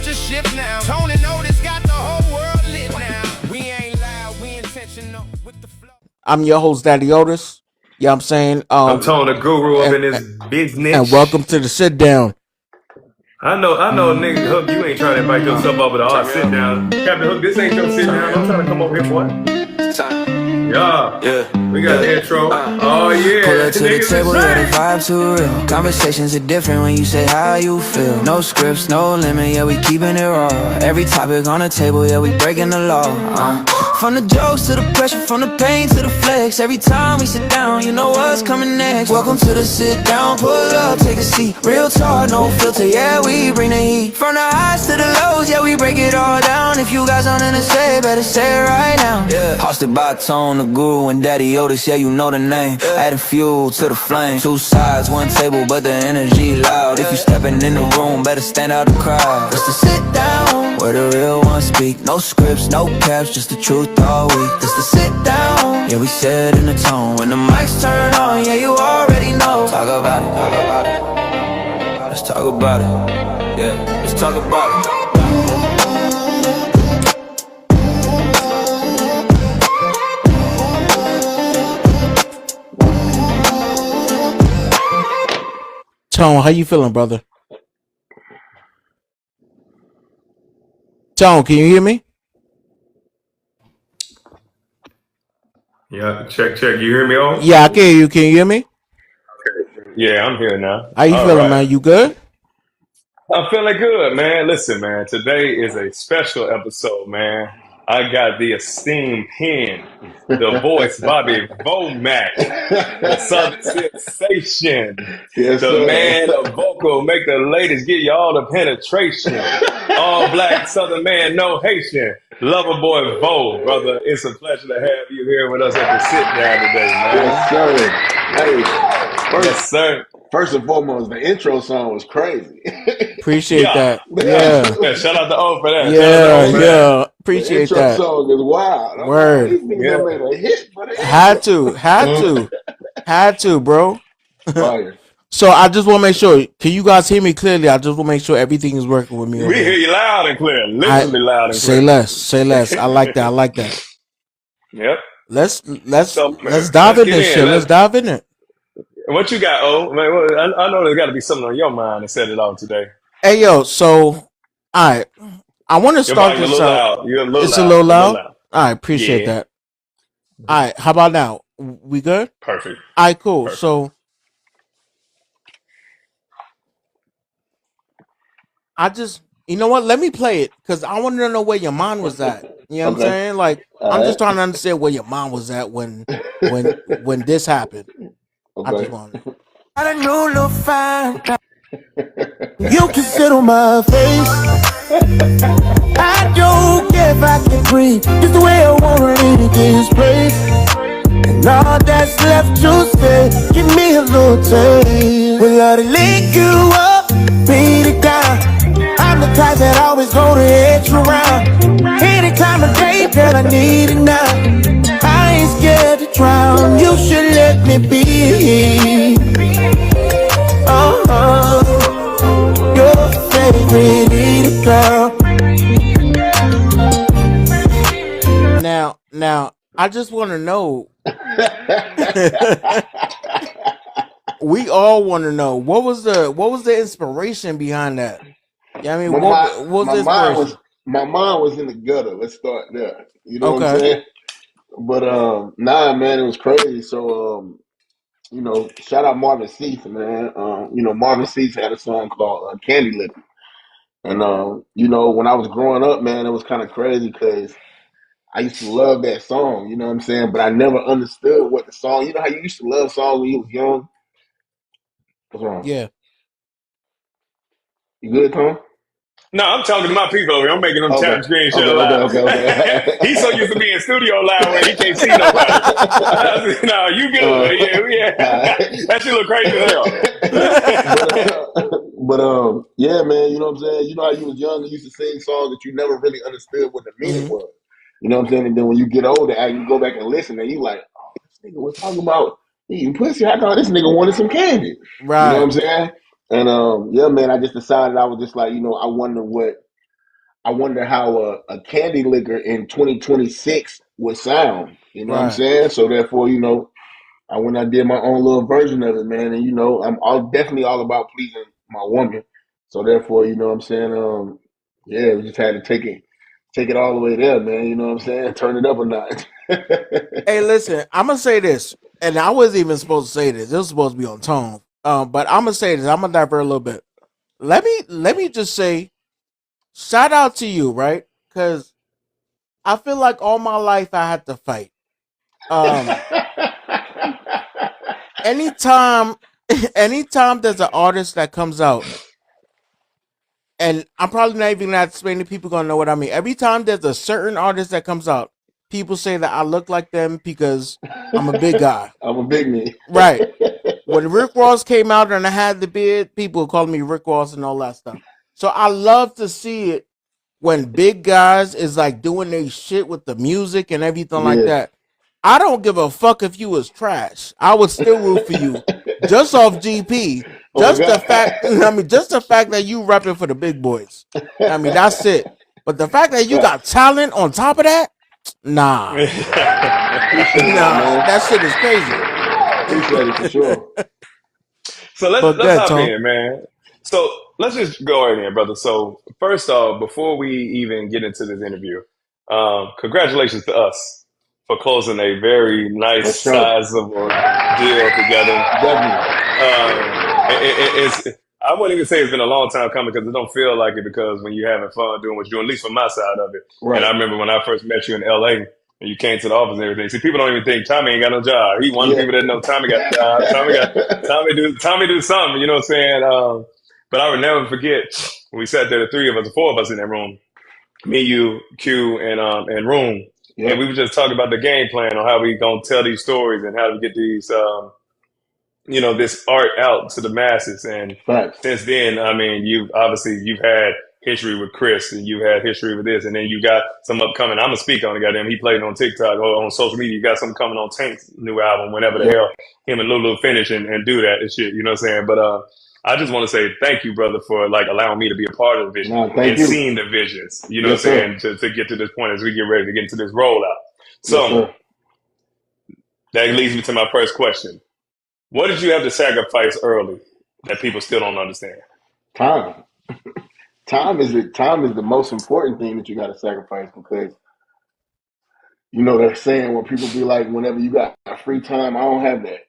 culture shift now. Tone and Otis got the whole world lit now. We ain't loud, we intentional with the flow. I'm your host, Daddy Otis. Yeah, I'm saying, I'm Tone, the guru up in this and business. welcome to the Sitdown. I know, nigga Hook, you ain't trying to invite yourself over to our sit down. Captain Hook, this ain't your sit down. I'm trying to come over here, boy. Yeah. We got the intro. Oh yeah. Pull up to the table, yeah, the vibe too real. Conversations are different when you say how you feel. No scripts, no limit, yeah, we keeping it raw. Every topic on the table, yeah, we breaking the law. From the jokes to the pressure, from the pain to the flex. Every time we sit down, you know what's coming next. Welcome to the sit down, pull up, take a seat. Real talk, no filter, yeah, we bring the heat. From the highs to the lows, yeah, we break it all down. If you got something to say, better say it right now. Yeah. Hosted by Tone, the guru, and Daddy Otis, yeah, you know the name. Adding fuel to the flame. Two sides, one table, but the energy loud. If you stepping in the room, better stand out the crowd. It's the sit down, where the real ones speak. No scripts, no caps, just the truth all week. It's the sit down, yeah, we set in the tone. When the mics turn on, yeah, you already know. Talk about it, talk about it. Let's talk about it, yeah, let's talk about it. Tone, how you feeling, brother? Tone, can you hear me? Yeah, check. You hear me all? Yeah, I can hear you. Can you hear me? Yeah, I'm here now. How you feeling, man? You good? I'm feeling good, man. Listen, man, today is a special episode, man. I got the esteemed pen, the voice, Bobby Vo, the Southern sensation, yes, the sir. man of vocal, make the ladies give you all the penetration. All black Southern man, no Haitian. LoverBoy Vo, brother. It's a pleasure to have you here with us at the sit down today, man. Yes, sir. First and foremost, the intro song was crazy. Appreciate that. Yeah. Shout out to O for that. Yeah. Appreciate the intro song is wild. Word. These niggas made a hit for the Had to, bro. Fire. So I just want to make sure. Can you guys hear me clearly? I just want to make sure everything is working with me. We hear you loud and clear. Literally loud and clear. Say less. I like that. Yep. Let's dive in this shit. Let's dive in it. What you got, O? I know there's got to be something on your mind to set it off today. Hey, yo. So, all right. I want to start this out. It's a little loud. All right. Appreciate that. All right. How about now? We good? Perfect. All right. Cool. Perfect. So, you know what? Let me play it because I want to know where your mind was at. You know what I'm saying? Like, I'm just trying to understand where your mind was at when this happened. Okay. I just want to. I don't know no fine. You can sit on my face. I don't care if I can breathe. Just the way I want to leave this place. And all that's left to say, give me a little taste. Will I lick you up, beat it down? I'm the type that always go the extra round. Any time of day, girl, I need it now. I ain't scared to drown. You should let me be. Your favorite little girl. Now, I just want to know. We all want to know what was the inspiration behind that. Yeah, I mean, what was the inspiration? My mind was in the gutter. Let's start there. You know what I'm saying? But nah, man, it was crazy. So shout out Marvin Seats, man. Marvin Seats had a song called Candy Lippin'. And when I was growing up, man, it was kind of crazy because I used to love that song, you know what I'm saying? But I never understood what the song, you know how you used to love songs when you was young? What's wrong? Yeah. You good, Tom? No, I'm talking to my people over here. I'm making them tap screen shit loud. Okay. He's so used to being studio loud where he can't see nobody. No, you good. Yeah. That shit look crazy as hell. But yeah, man, you know what I'm saying? You know how you was young and used to sing songs that you never really understood what the meaning was. You know what I'm saying? And then when you get older, you go back and listen and you like, oh, this nigga was talking about eating pussy. I thought this nigga wanted some candy. Right. You know what I'm saying? And yeah, man, I just decided I was just like, I wonder what I wonder how a candy liquor in 2026 would sound. You know what I'm Right. saying? So therefore, I went and did my own little version of it, man. And I'm definitely all about pleasing my woman. So therefore, you know what I'm saying? Yeah, we just had to take it all the way there, man. You know what I'm saying? Turn it up a notch. Hey, listen, I'm gonna say this, and I wasn't even supposed to say this. This was supposed to be on tone. But I'm gonna say this. I'm gonna divert a little bit. Let me just say, shout out to you, right? Because I feel like all my life I had to fight. Um, anytime, anytime there's an artist that comes out, and I'm probably not even gonna have to explain to people gonna know what I mean. Every time there's a certain artist that comes out, people say that I look like them because I'm a big guy. I'm a big me. Right. When Rick Ross came out and I had the beard, people called me Rick Ross and all that stuff. So I love to see it when big guys is like doing their shit with the music and everything like Yeah. that. I don't give a fuck if you was trash. I would still root for you just off GP. Oh my Just the God. fact, just the fact that you repping for the big boys. I mean, that's it. But the fact that you got Facts. talent on top of that, nah, Appreciate that, nah, man. that shit is crazy. Appreciate it for sure. So But let's good, hop Tom. in, man. So let's just go right in, brother. So first off, before we even get into this interview, congratulations to us for closing a very For nice, sure. sizable deal together. Definitely. It's I wouldn't even say it's been a long time coming because it don't feel like it because when you're having fun doing what you're doing, at least from my side of it. And I Right. remember when I first met you in LA and you came to the office and everything. See, people don't even think Tommy ain't got no job. He one of the Yeah. people that know Tommy got a job. Tommy do something. You know what I'm saying? But I would never forget when we sat there, the three of us, the four of us in that room, me, you, Q, and Room, and Yep. we were just talking about the game plan on how we gonna tell these stories and how to get these this art out to the masses. And Facts. since then, I mean, you've had history with Chris and you've had history with this, and then you got some upcoming. I'm gonna speak on it, goddamn. He played on TikTok or on social media. You got something coming on Tank's new album, whenever the Yep. hell him and Lulu finish and do that and shit. You know what I'm saying? But I just want to say thank you, brother, for like allowing me to be a part of the vision No, thank and you. seeing the visions. You know what Yes, I'm sir. saying? To get to this point as we get ready to get into this rollout. Yes, So sir. that leads me to my first question. What did you have to sacrifice early that people still don't understand? Time. Time is the most important thing that you got to sacrifice because they're saying when people be like, whenever you got free time, I don't have that.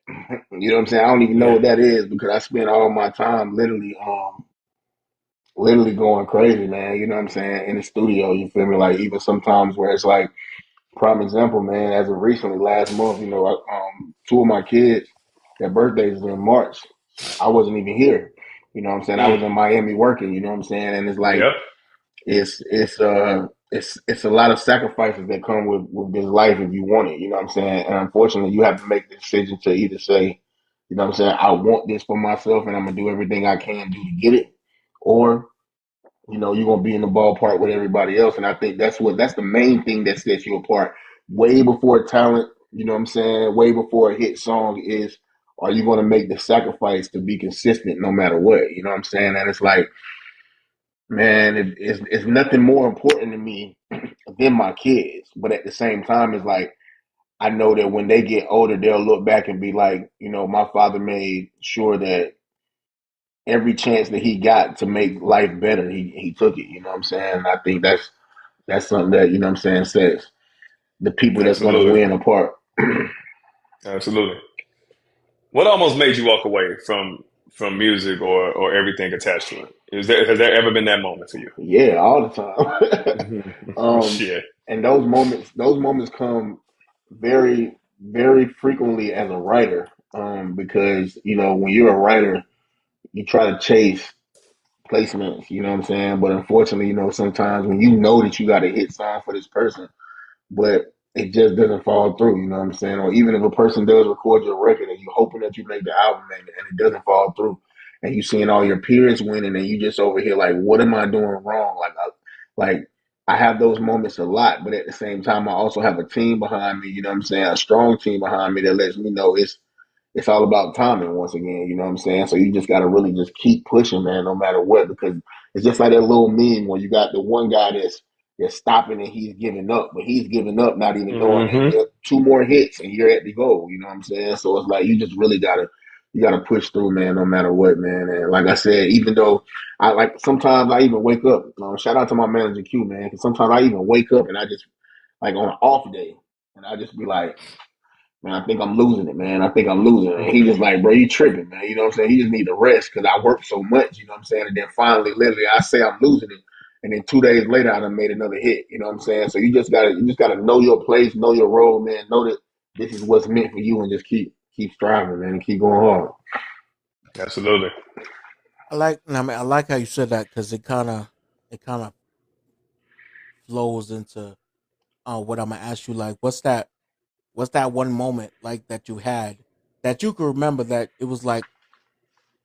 You know what I'm saying? I don't even know Yeah. what that is because I spend all my time literally going crazy, man. You know what I'm saying? In the studio, you feel me? Like even sometimes where it's like, prime example, man. As of recently, last month, two of my kids, their birthdays are in March. I wasn't even here. You know what I'm saying? I was Mm. in Miami working. You know what I'm saying? And it's like Yep. it's a lot of sacrifices that come with this life if you want it. You know what I'm saying? And unfortunately, you have to make the decision to either say, you know what I'm saying, I want this for myself, and I'm gonna do everything I can do to get it, or you're gonna be in the ballpark with everybody else. And I think that's the main thing that sets you apart. Way before talent, you know what I'm saying, way before a hit song is, are you gonna make the sacrifice to be consistent no matter what? You know what I'm saying? And it's like, man, it's nothing more important to me than my kids. But at the same time, it's like I know that when they get older, they'll look back and be like, my father made sure that every chance that he got to make life better, he took it. You know what I'm saying? And I think that's something that, you know what I'm saying, sets the people that's gonna Absolutely. win apart. Absolutely. What almost made you walk away from music or everything attached to it? Has there ever been that moment for you? Yeah, all the time. Shit. And those moments come very, very frequently as a writer. Because, when you're a writer, you try to chase placements, you know what I'm saying? But unfortunately, sometimes when you know that you got a hit song for this person, but it just doesn't fall through, you know what I'm saying? Or even if a person does record your record and you're hoping that you make the album and it doesn't fall through, and you seeing all your peers winning and you just over here like, what am I doing wrong? Like I have those moments a lot, but at the same time, I also have a team behind me, you know what I'm saying? A strong team behind me that lets me know it's it's all about timing once again, you know what I'm saying? So you just gotta really just keep pushing, man, no matter what, because it's just like that little meme where you got the one guy that's stopping and he's giving up, but he's giving up not even knowing that Mm-hmm. you have two more hits and you're at the goal, you know what I'm saying? So it's like you just really gotta push through, man, no matter what, man. And like I said, even though I like sometimes I even wake up, shout out to my manager Q, man, because sometimes I even wake up and I just like on an off day and I just be like, man, I think I'm losing it, man. I think I'm losing it. And he just like, bro, you tripping, man. You know what I'm saying? He just need to rest because I work so much, you know what I'm saying? And then finally, literally, I say I'm losing it. And then 2 days later, I done made another hit. You know what I'm saying? So you just gotta know your place, know your role, man. Know that this is what's meant for you and just keep striving, man, and keep going hard. Absolutely. I like how you said that because it kind of flows into what I'm gonna ask you. Like, what's that one moment like that you had that you could remember that it was like,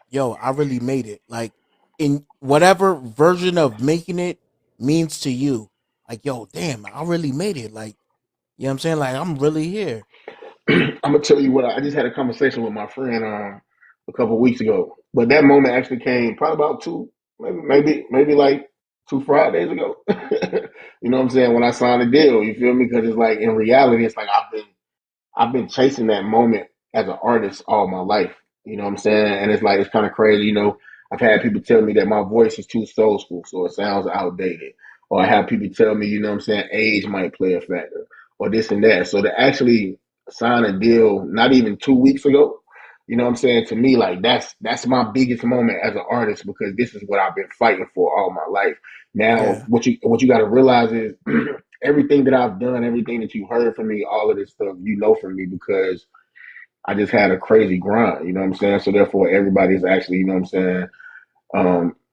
yo, I really made it. Like in whatever version of making it means to you. Like, yo, damn, I really made it. Like, you know what I'm saying? Like, I'm really here. I'm gonna tell you what I just had a conversation with my friend a couple of weeks ago, but that moment actually came probably about maybe like 2 Fridays ago. You know what I'm saying? When I signed the deal, you feel me? Because it's like in reality, it's like I've been chasing that moment as an artist all my life. You know what I'm saying? And it's like it's kind of crazy. I've had people tell me that my voice is too soul school, so it sounds outdated. Or I have people tell me, you know what I'm saying, age might play a factor, or this and that. So to actually sign a deal, not even 2 weeks ago, you know what I'm saying, to me, like that's my biggest moment as an artist because this is what I've been fighting for all my life. Now, Yeah, what you got to realize is everything that I've done, everything that you heard from me, all of this stuff, you know from me because I just had a crazy grind, you know what I'm saying? So therefore everybody's actually, you know what I'm saying,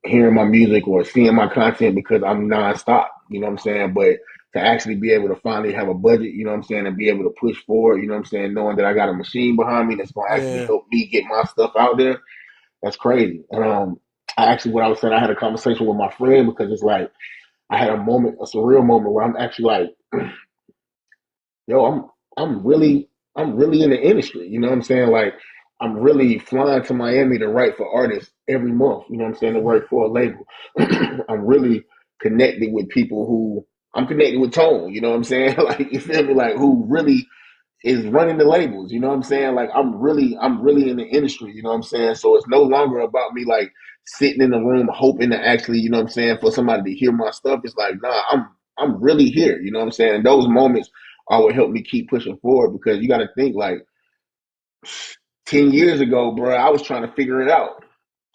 hearing my music or seeing my content because I'm nonstop, you know what I'm saying? But to actually be able to finally have a budget, you know what I'm saying, and be able to push forward, you know what I'm saying, knowing that I got a machine behind me that's gonna actually yeah, help me get my stuff out there, that's crazy. And I actually what I was saying, I had a conversation with my friend because it's like I had a surreal moment where I'm actually like, yo, I'm really I'm really in the industry. You know what I'm saying? Like I'm really flying to Miami to write for artists every month. You know what I'm saying? To hmm work for a label. I'm really connected with people who I'm connected with Tone. You know what I'm saying? Like you feel me? Like who really is running the labels. You know what I'm saying? Like I'm really in the industry. You know what I'm saying? So it's no longer about me like sitting in the room hoping to actually, you know what I'm saying, for somebody to hear my stuff. It's like, nah, I'm really here. You know what I'm saying? And those moments are what help me keep pushing forward because you got to think like 10 years ago, bro, I was trying to figure it out.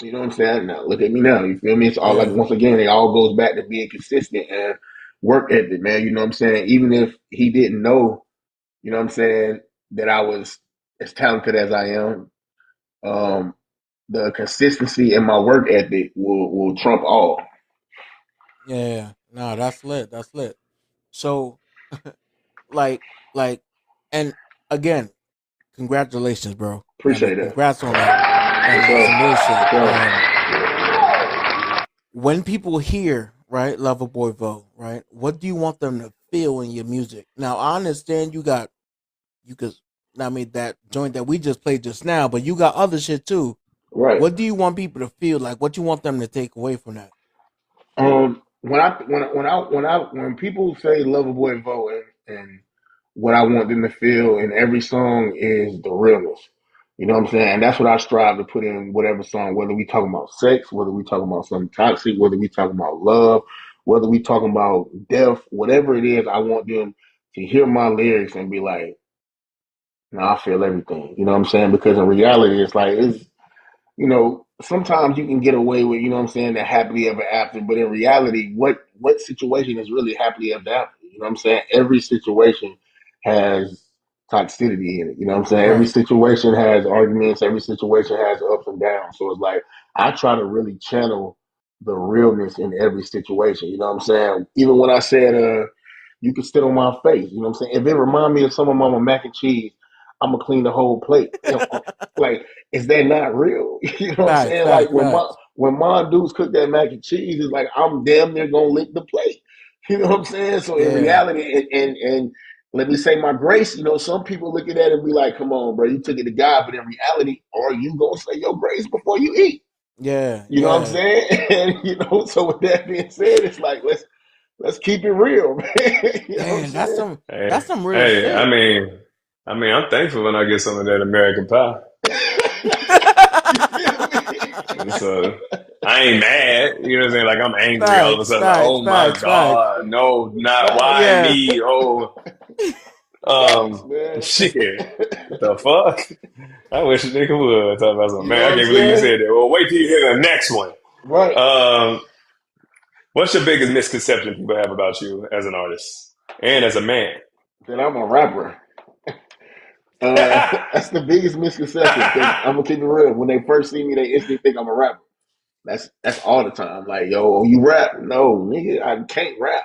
You know what I'm saying? Now look at me now. You feel me? It's all like yeah, once again, it all goes back to being consistent and work ethic, man. You know what I'm saying? Even if he didn't know, you know what I'm saying, that I was as talented as I am. Um, the consistency in my work ethic will trump all. yeah. No, that's lit. That's lit. So, like, like, and again, congratulations, bro. I mean, Appreciate that. congrats on that. I For mean, sure. some real shit. For sure. When people hear, right, Loverboy Vo, right, what do you want them to feel in your music? Now, I understand you could, I mean, that joint that we just played just now, but you got other shit too. Right. What do you want people to feel like? What you want them to take away from that? When people say Loverboy Vo and what I want them to feel in every song is the realness. You know what I'm saying? And that's what I strive to put in whatever song, whether we talking about sex, whether we talking about something toxic, whether we talking about love, whether we talking about death, whatever it is, I want them to hear my lyrics and be like, no, I feel everything. You know what I'm saying? Because in reality, sometimes you can get away with, you know what I'm saying, the happily ever after, but in reality, what situation is really happily ever after? You know what I'm saying? Every situation has toxicity in it. You know what I'm saying? Every Right. situation has arguments, every situation has ups and downs. So it's like I try to really channel the realness in every situation. You know what I'm saying? Even when I said you can sit on my face, you know what I'm saying? If it remind me of some of Mama mac and cheese, I'm gonna clean the whole plate. Like is that not real? You know what I'm Facts, saying? Like facts, facts. when my dudes cook that mac and cheese, it's like I'm damn near gonna lick the plate. You know what I'm saying? So in Yeah. reality, and let me say my grace. Some people look at that and be like, come on, bro, you took it to God. But in reality, are you going to say your grace before you eat? Yeah, You know what I'm yeah. saying? And, so with that being said, it's like, let's keep it real, man. You know what I'm Man, that's saying? some Hey, that's some real hey, shit. I'm thankful when I get some of that American pie. You feel me? So I ain't mad. You know what I'm saying? Like I'm angry all of a Facts, sudden. Like, facts, oh my facts, facts. God, no, not why Yeah. me? Oh, Facts, man. shit. What the fuck? I wish a nigga would talk about something. You Man, know I what I'm can't believe you saying? said that. Well, wait till you hear the next one. Right. Um, what's your biggest misconception people have about you as an artist and as a man? That I'm a rapper. That's the biggest misconception because I'm gonna keep it real. When they first see me, they instantly think I'm a rapper. That's all the time. Like, yo, you rap? No, nigga, I can't rap.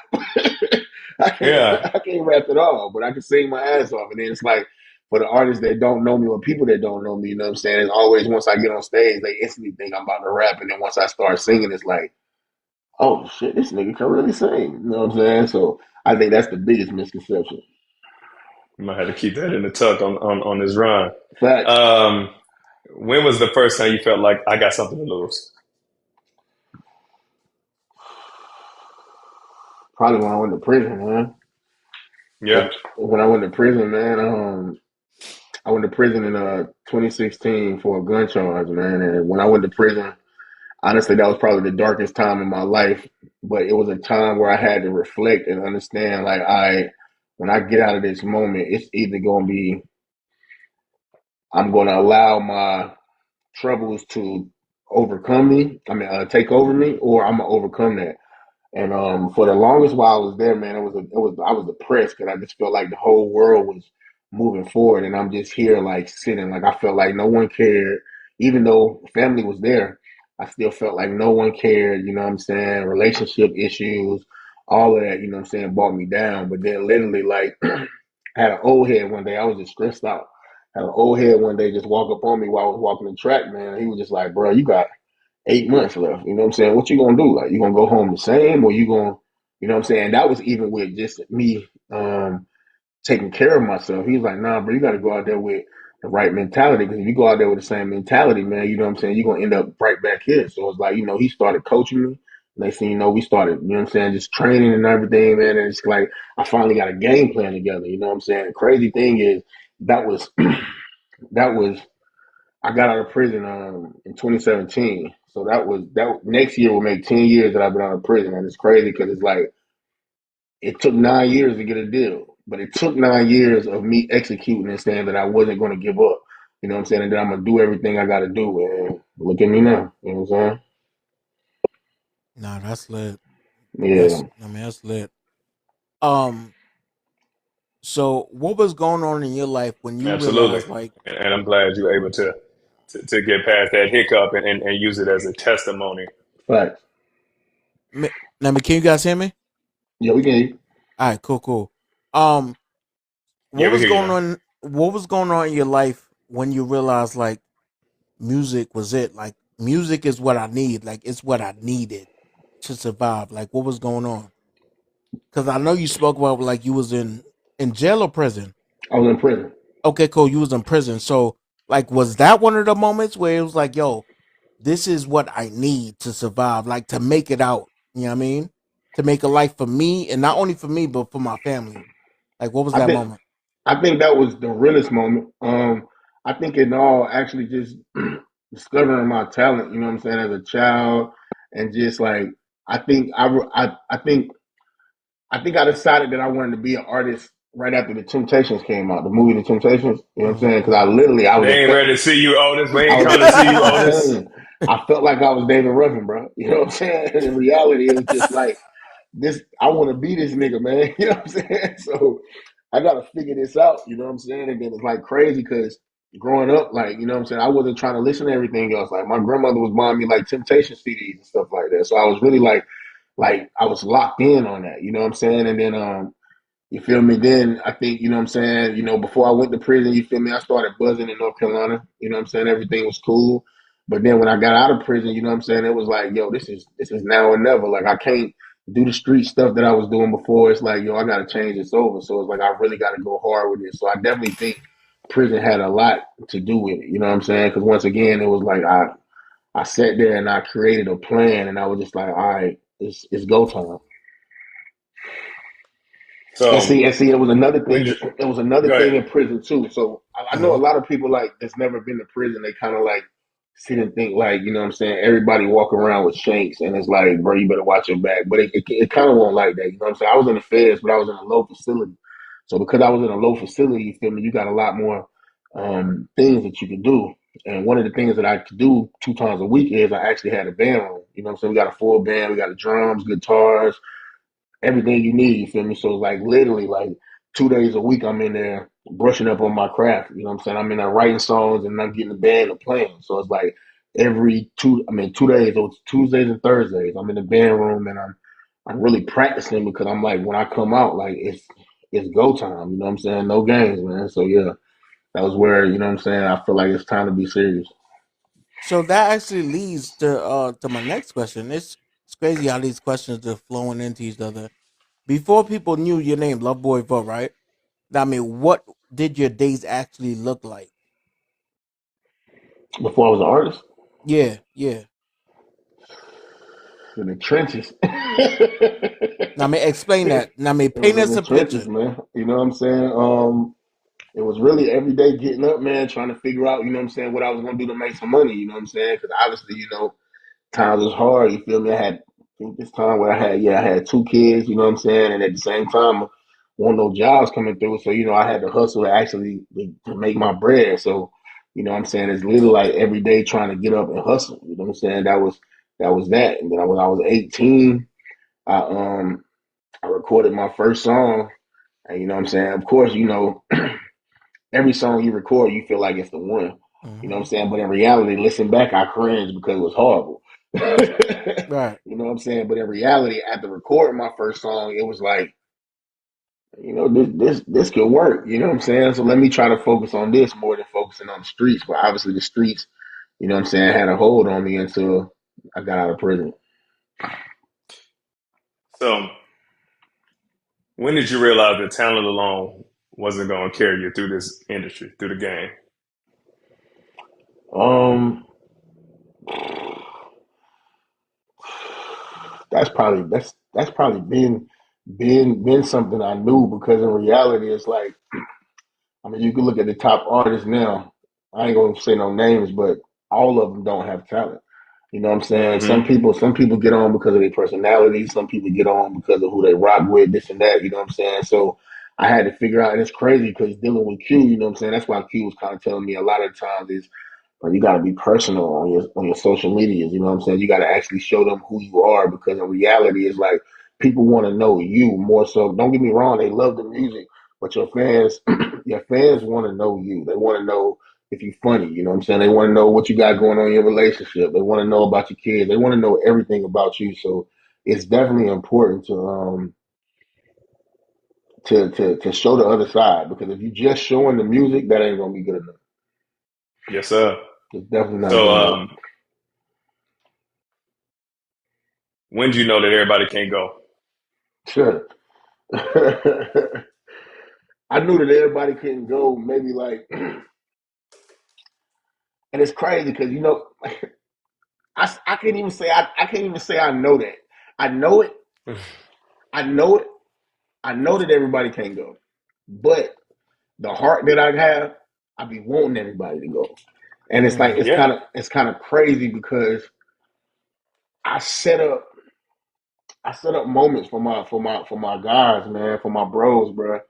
Yeah, I can't rap at all, but I can sing my ass off. And then it's like for the artists that don't know me or people that don't know me, you know what I'm saying? It's always once I get on stage, they instantly think I'm about to rap, and then once I start singing, it's like, oh shit, this nigga can really sing. You know what I'm saying? So I think that's the biggest misconception. I might have to keep that in the tuck on this run. Facts. Um, when was the first time you felt like I got something to lose? Probably when I went to prison, man. Yeah, When I went to prison, man, I went to prison in 2016 for a gun charge, man. And when I went to prison, honestly, that was probably the darkest time in my life. But it was a time where I had to reflect and understand, like, when I get out of this moment, it's either going to be I'm going to allow my troubles to overcome me. I mean, take over me, or I'm gonna overcome that. And for the longest while I was there, man, I was depressed because I just felt like the whole world was moving forward, and I'm just here like sitting, like I felt like no one cared, even though family was there. I still felt like no one cared. You know what I'm saying? Relationship issues, all of that. You know what I'm saying? Brought me down. But then literally, like, I had an old head one day. I was just stressed out. Had an old head one day just walk up on me while I was walking the track, man. He was just like, bro, you got 8 months left. You know what I'm saying? What you gonna do? Like, you gonna go home the same, or you gonna, you know what I'm saying? That was even with just me taking care of myself. He was like, nah, bro, you got to go out there with the right mentality. Because if you go out there with the same mentality, man, you know what I'm saying? You're gonna end up right back here. So it's like, he started coaching me. Next thing you know, we started, you know what I'm saying, just training and everything, man. And it's like I finally got a game plan together. You know what I'm saying? The crazy thing is that was that was I got out of prison in 2017. So that next year will make 10 years that I've been out of prison. And it's crazy because it's like it took 9 years to get a deal, but it took 9 years of me executing and saying that I wasn't going to give up. You know what I'm saying? And that I'm going to do everything I got to do. And look at me now. You know what I'm Nah, that's lit. saying? That's lit. Um, so what was going on in your life when you absolutely. realized like And I'm glad you were able to get past that hiccup and use it as a testimony. Yeah. Facts. now can you guys hear me? Yeah, we can. All right, cool, cool. Um, Yeah, what we was hear you going now. on? What was going on in your life when you realized like music was it? Like music is what I need. Like it's what I needed to survive. Like what was going on? Because I know you spoke about like you was in jail or prison. I was in prison. Okay, cool. You was in prison. So like, was that one of the moments where it was like, yo, this is what I need to survive, like to make it out. You know what I mean? To make a life for me, and not only for me, but for my family. Like, what was I that think moment? I think that was the realest moment. I think in all actually just discovering my talent, you know what I'm saying, as a child, and just like I think I think I decided that I wanted to be an artist right after the Temptations came out, the movie The Temptations. You know what I'm saying? Because I was They a ain't ready to see you, Otis. We I ain't was coming to see you, I'm telling Otis. you, I felt like I was David Ruffin, bro. You know what I'm saying? And in reality, it was just like this. I want to be this nigga, man. You know what I'm saying? So I got to figure this out. You know what I'm saying? And then it's like crazy because growing up, like you know what I'm saying, I wasn't trying to listen to everything else. Like my grandmother was buying me like Temptation CDs and stuff like that. So I was really like I was locked in on that. You know what I'm saying? And then you feel me? Then I think, you know what I'm saying, before I went to prison, you feel me? I started buzzing in North Carolina. You know what I'm saying? Everything was cool. But then when I got out of prison, you know what I'm saying, it was like, yo, this is now or never. Like I can't do the street stuff that I was doing before. It's like, yo, I got to change this over. So it's like, I really got to go hard with it. So I definitely think prison had a lot to do with it. You know what I'm saying? Because once again, it was like I sat there and I created a plan, and I was just like, all right, it's go time. So And see, it was another when thing. you It was another go thing ahead. in prison too. So I know a lot of people like that's never been to prison. They kind of like sit and think like, you know what I'm saying? Everybody walk around with shanks, and it's like, bro, you better watch your back. But it kind of won't like that. You know what I'm saying? I was in the feds, but I was in a low facility. So because I was in a low facility, you feel me? You got a lot more things that you can do. And one of the things that I could do 2 times a week is I actually had a band room. You know what I'm saying? We got a full band. We got the drums, guitars, everything you need, you feel me? So like literally like 2 days a week I'm in there brushing up on my craft. You know what I'm saying? I'm in there writing songs and I'm getting the band and playing. So it's like every 2 days, so it's Tuesdays and Thursdays, I'm in the band room and I'm really practicing because I'm like when I come out, like it's go time, you know what I'm saying? No games, man. So yeah, that was where, you know what I'm saying, I feel like it's time to be serious. So that actually leads to my next question. It's crazy how these questions are flowing into each other. Before people knew your name, LoveBoy Vo, right? I mean, what did your days actually look like? Before I was an artist, Yeah, yeah. in the trenches. Now, I mean, explain that. Now, I mean, It was paint in us the a trenches, picture. man. You know what I'm saying? It was really every day getting up, man, trying to figure out, you know what I'm saying, what I was gonna do to make some money. You know what I'm saying? Because obviously, you know, times was hard. You feel me? I think this time where I had 2 kids. You know what I'm saying? And at the same time, wasn't no jobs coming through, so you know, I had to hustle to actually to make my bread. So, you know what I'm saying? It's literally like every day trying to get up and hustle. You know what I'm saying? That was that. And then when I was 18, I I recorded my first song. And you know what I'm saying? Of course, you know, every song you record, you feel like it's the one. You know what I'm Hmm. saying? But in reality, listen back, I cringe because it was horrible. Right. You know what I'm saying? But in reality, after recording my first song, it was like, you know, this could work. You know what I'm saying? So let me try to focus on this more than focusing on the streets. But obviously, the streets, you know what I'm saying, had a hold on me until I got out of prison. So when did you realize that talent alone wasn't going to carry you through this industry, through the game? Um, that's probably been something I knew because in reality, it's like, I mean, you can look at the top artists now. I ain't gonna say no names, but all of them don't have talent. You know what I'm saying? Hmm. Some people get on because of their personality. Some people get on because of who they rock with, this and that. You know what I'm saying? So I had to figure out, and it's crazy because dealing with Q, you know what I'm saying? That's why Q was kind of telling me a lot of times is, but you got to be personal on your social medias. You know what I'm saying? You got to actually show them who you are because in reality, it's like people want to know you more so. Don't get me wrong; they love the music, but your fans, your fans want to know you. They want to know if you're funny. You know what I'm saying? They want to know what you got going on in your relationship. They want to know about your kids. They want to know everything about you. So it's definitely important to show the other side because if you just showing the music, that ain't gonna be good enough. Yes, sir. It's definitely not So good enough. when did you know that everybody can't go? Sure. I knew that everybody couldn't go. Maybe like, and it's crazy because you know, I can't even say I can't even say I know that. I know it. I know it. I know that everybody can't go, but the heart that I have, I be wanting everybody to go. And it's like Mm. Yeah. it's kind of crazy because I set up I set up moments for my guys, man, for my bros, bro,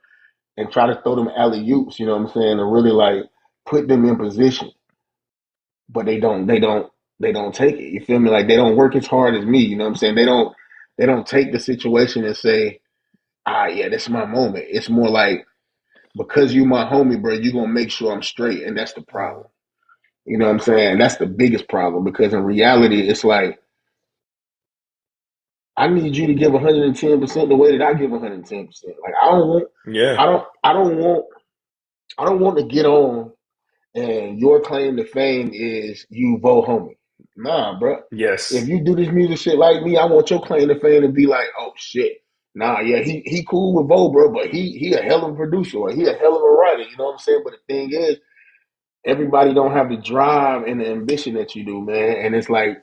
and try to throw them alley oops. You know what I'm saying, and really like put them in position, but they don't take it. You feel me? Like they don't work as hard as me. You know what I'm saying? They don't take the situation and say, ah, yeah, this is my moment. It's more like because you my homie, bro, you gonna make sure I'm straight, and that's the problem. Mm. You know what I'm saying? That's the biggest problem because in reality, it's like I need you to give 110% the way that I give 110%. Like Yeah. I don't, I don't want, I don't want to get on and your claim to fame is you Vo homie. Nah, bro. If Yes. you do this music shit like me, I want your claim to fame to be like, oh shit. Nah, yeah, he cool with Vo, bro, but he a hell of a producer or he a hell of a writer. You know what I'm saying? But the thing is, everybody don't have the drive and the ambition that you do, man. And it's like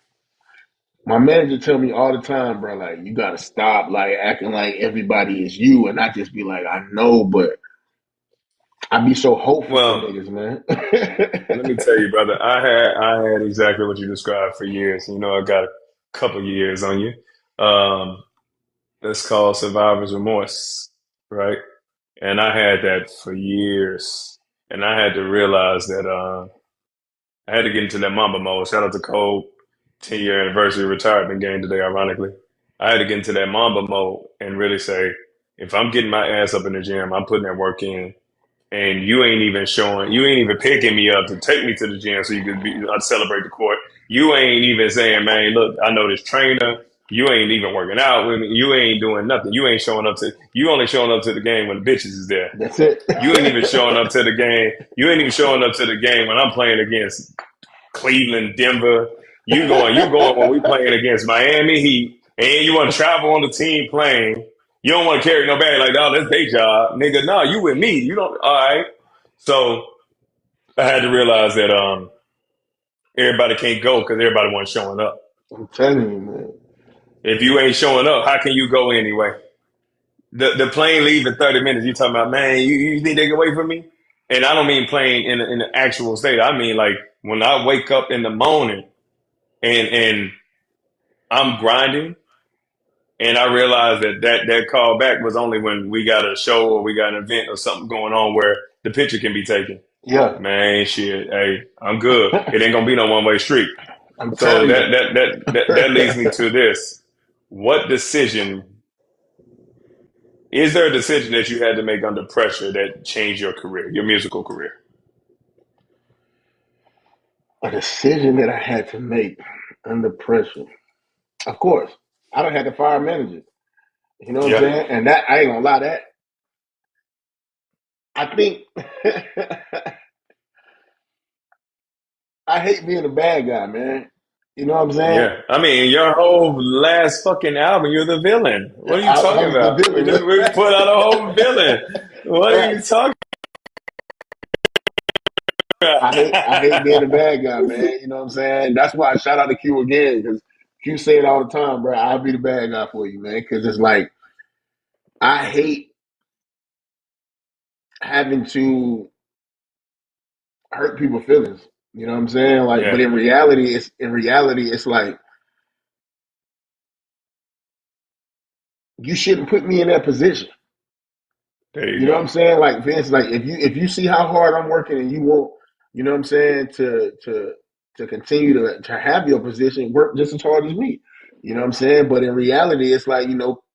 my manager tell me all the time, bro, like you gotta stop like acting like everybody is you, and I just be like, I know, but I be so hopeful for Well, niggas, man. let me tell you, brother. I had exactly what you described for years. You know, I got a couple years on you. That's called survivor's remorse, right? And I had that for years, and I had to realize that I had to get into that Mamba mode. Shout out to Cole, 10-year anniversary retirement game today. Ironically, I had to get into that Mamba mode and really say, if I'm getting my ass up in the gym, I'm putting that work in, and you ain't even showing, you ain't even picking me up to take me to the gym so you could celebrate the court. You ain't even saying, man, look, I know this trainer. You ain't even working out with me. You ain't doing nothing. You ain't showing up to. You only showing up to the game when the bitches is there. That's it. You ain't even showing up to the game. You ain't even showing up to the game when I'm playing against Cleveland, Denver. You going when we playing against Miami Heat, and you want to travel on the team plane. You don't want to carry no bag like, oh, that's their job, nigga. No, you with me. You don't. All right. So I had to realize that everybody can't go because everybody wasn't showing up. I'm telling you, man. If you ain't showing up, how can you go anyway? The plane leave in 30 minutes. You talking about, man, you think they can wait for me? And I don't mean playing in the actual state. I mean like when I wake up in the morning and I'm grinding, and I realized that call back was only when we got a show or we got an event or something going on where the picture can be taken. Yeah. Man, shit, hey, I'm good. It ain't gonna be no one-way street. I'm So telling you. that leads me to this. What decision is there a decision that you had to make under pressure that changed your career, your musical career? A decision that I had to make under pressure. Of course, I don't have to fire managers. You know what I'm Yeah. saying? And that I ain't gonna lie, that I think I hate being a bad guy, man. You know what I'm saying? Yeah. I mean, your whole last fucking album, you're the villain. What are you I talking was the about? We villain. just we put out a whole villain. What are you Facts. talking about? I hate being a bad guy, man. You know what I'm saying? That's why I shout out to Q again because Q say it all the time, bro. I'll be the bad guy for you, man. Because it's like I hate having to hurt people's feelings. You know what I'm saying? Like, but Yeah, in reality, it's like you shouldn't put me in that position. there you You know what go. I'm saying? Like Vince, like if you see how hard I'm working and you want, you know what I'm saying, to continue to have your position, work just as hard as me. You know what I'm saying? But in reality, it's like,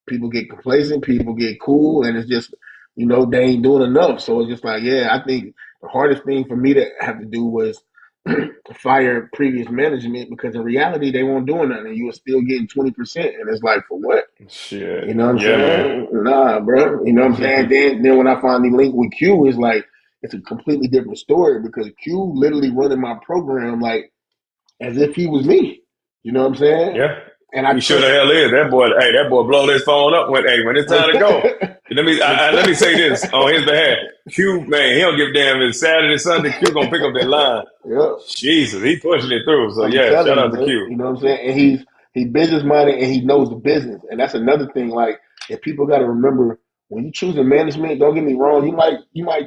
people get complacent, people get cool, and it's just, they ain't doing enough. So it's just like, yeah, I think the hardest thing for me to have to do was fire previous management because in reality they weren't doing nothing and you were still getting 20%. And it's like, for what? You Shit. know what I'm Yeah, man. saying? Nah, bro. You know what I'm saying? Then when I finally linked with Q, it's like it's a completely different story because Q literally running my program like as if he was me. You know what I'm saying? Yeah. And I He sure the trust. hell is. That boy, hey, that boy blow this phone up when it's time to go. Let me say this on his behalf. Q, man, he don't give a damn if it's Saturday, Sunday, Q gonna pick up that line. Yeah, Jesus, he pushing it through. So I'm yeah, telling shout you, out to man. Q. You know what I'm saying? And he business minded and he knows the business. And that's another thing. Like, if people got to remember when you choose a management, don't get me wrong. You might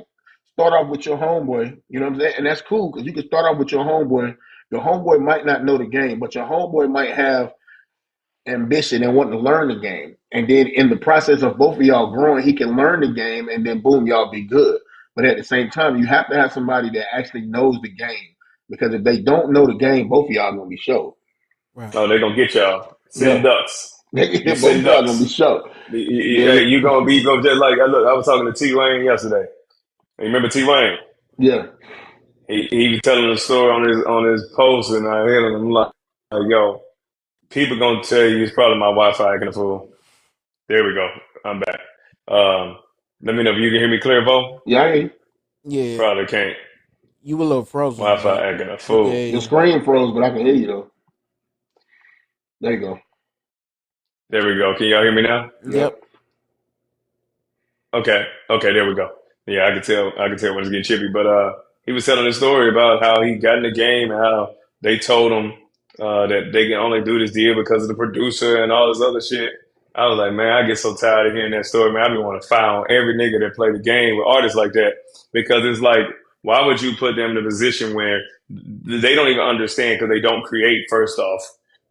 start off with your homeboy. You know what I'm saying? And that's cool because you can start off with your homeboy. Your homeboy might not know the game, but your homeboy might have ambition and want to learn the game. And then in the process of both of y'all growing, he can learn the game, and then boom, y'all be good. But at the same time, you have to have somebody that actually knows the game because if they don't know the game, both of y'all gonna be short. Oh, they gonna get y'all. Send Yeah, ducks. You both of send y'all gonna be ducks. short. Hey, Then, you gonna be go just like look. I was talking to T Wayne yesterday. You remember T Wayne? yeah, He was telling the story on his post, and I hit him. I'm like, yo, people gonna tell you it's probably my Wi-Fi acting a fool. There we go. I'm back. Um, let me know if you can hear me clear, Vo. yeah. I ain't. Yeah, Probably can't. you a little frozen, Wi-Fi but acting a we can fool. hear Your you. screen froze, but I can hear you though. There you go. There we go. Can y'all hear me now? Yep. Yep. Okay, there we go. Yeah, I could tell when it's getting chippy. But he was telling a story about how he got in the game and how they told him that they can only do this deal because of the producer and all this other shit. I was like, man, I get so tired of hearing that story, man. I be want to file on every nigga that play the game with artists like that because it's like, why would you put them in a position where they don't even understand because they don't create first off.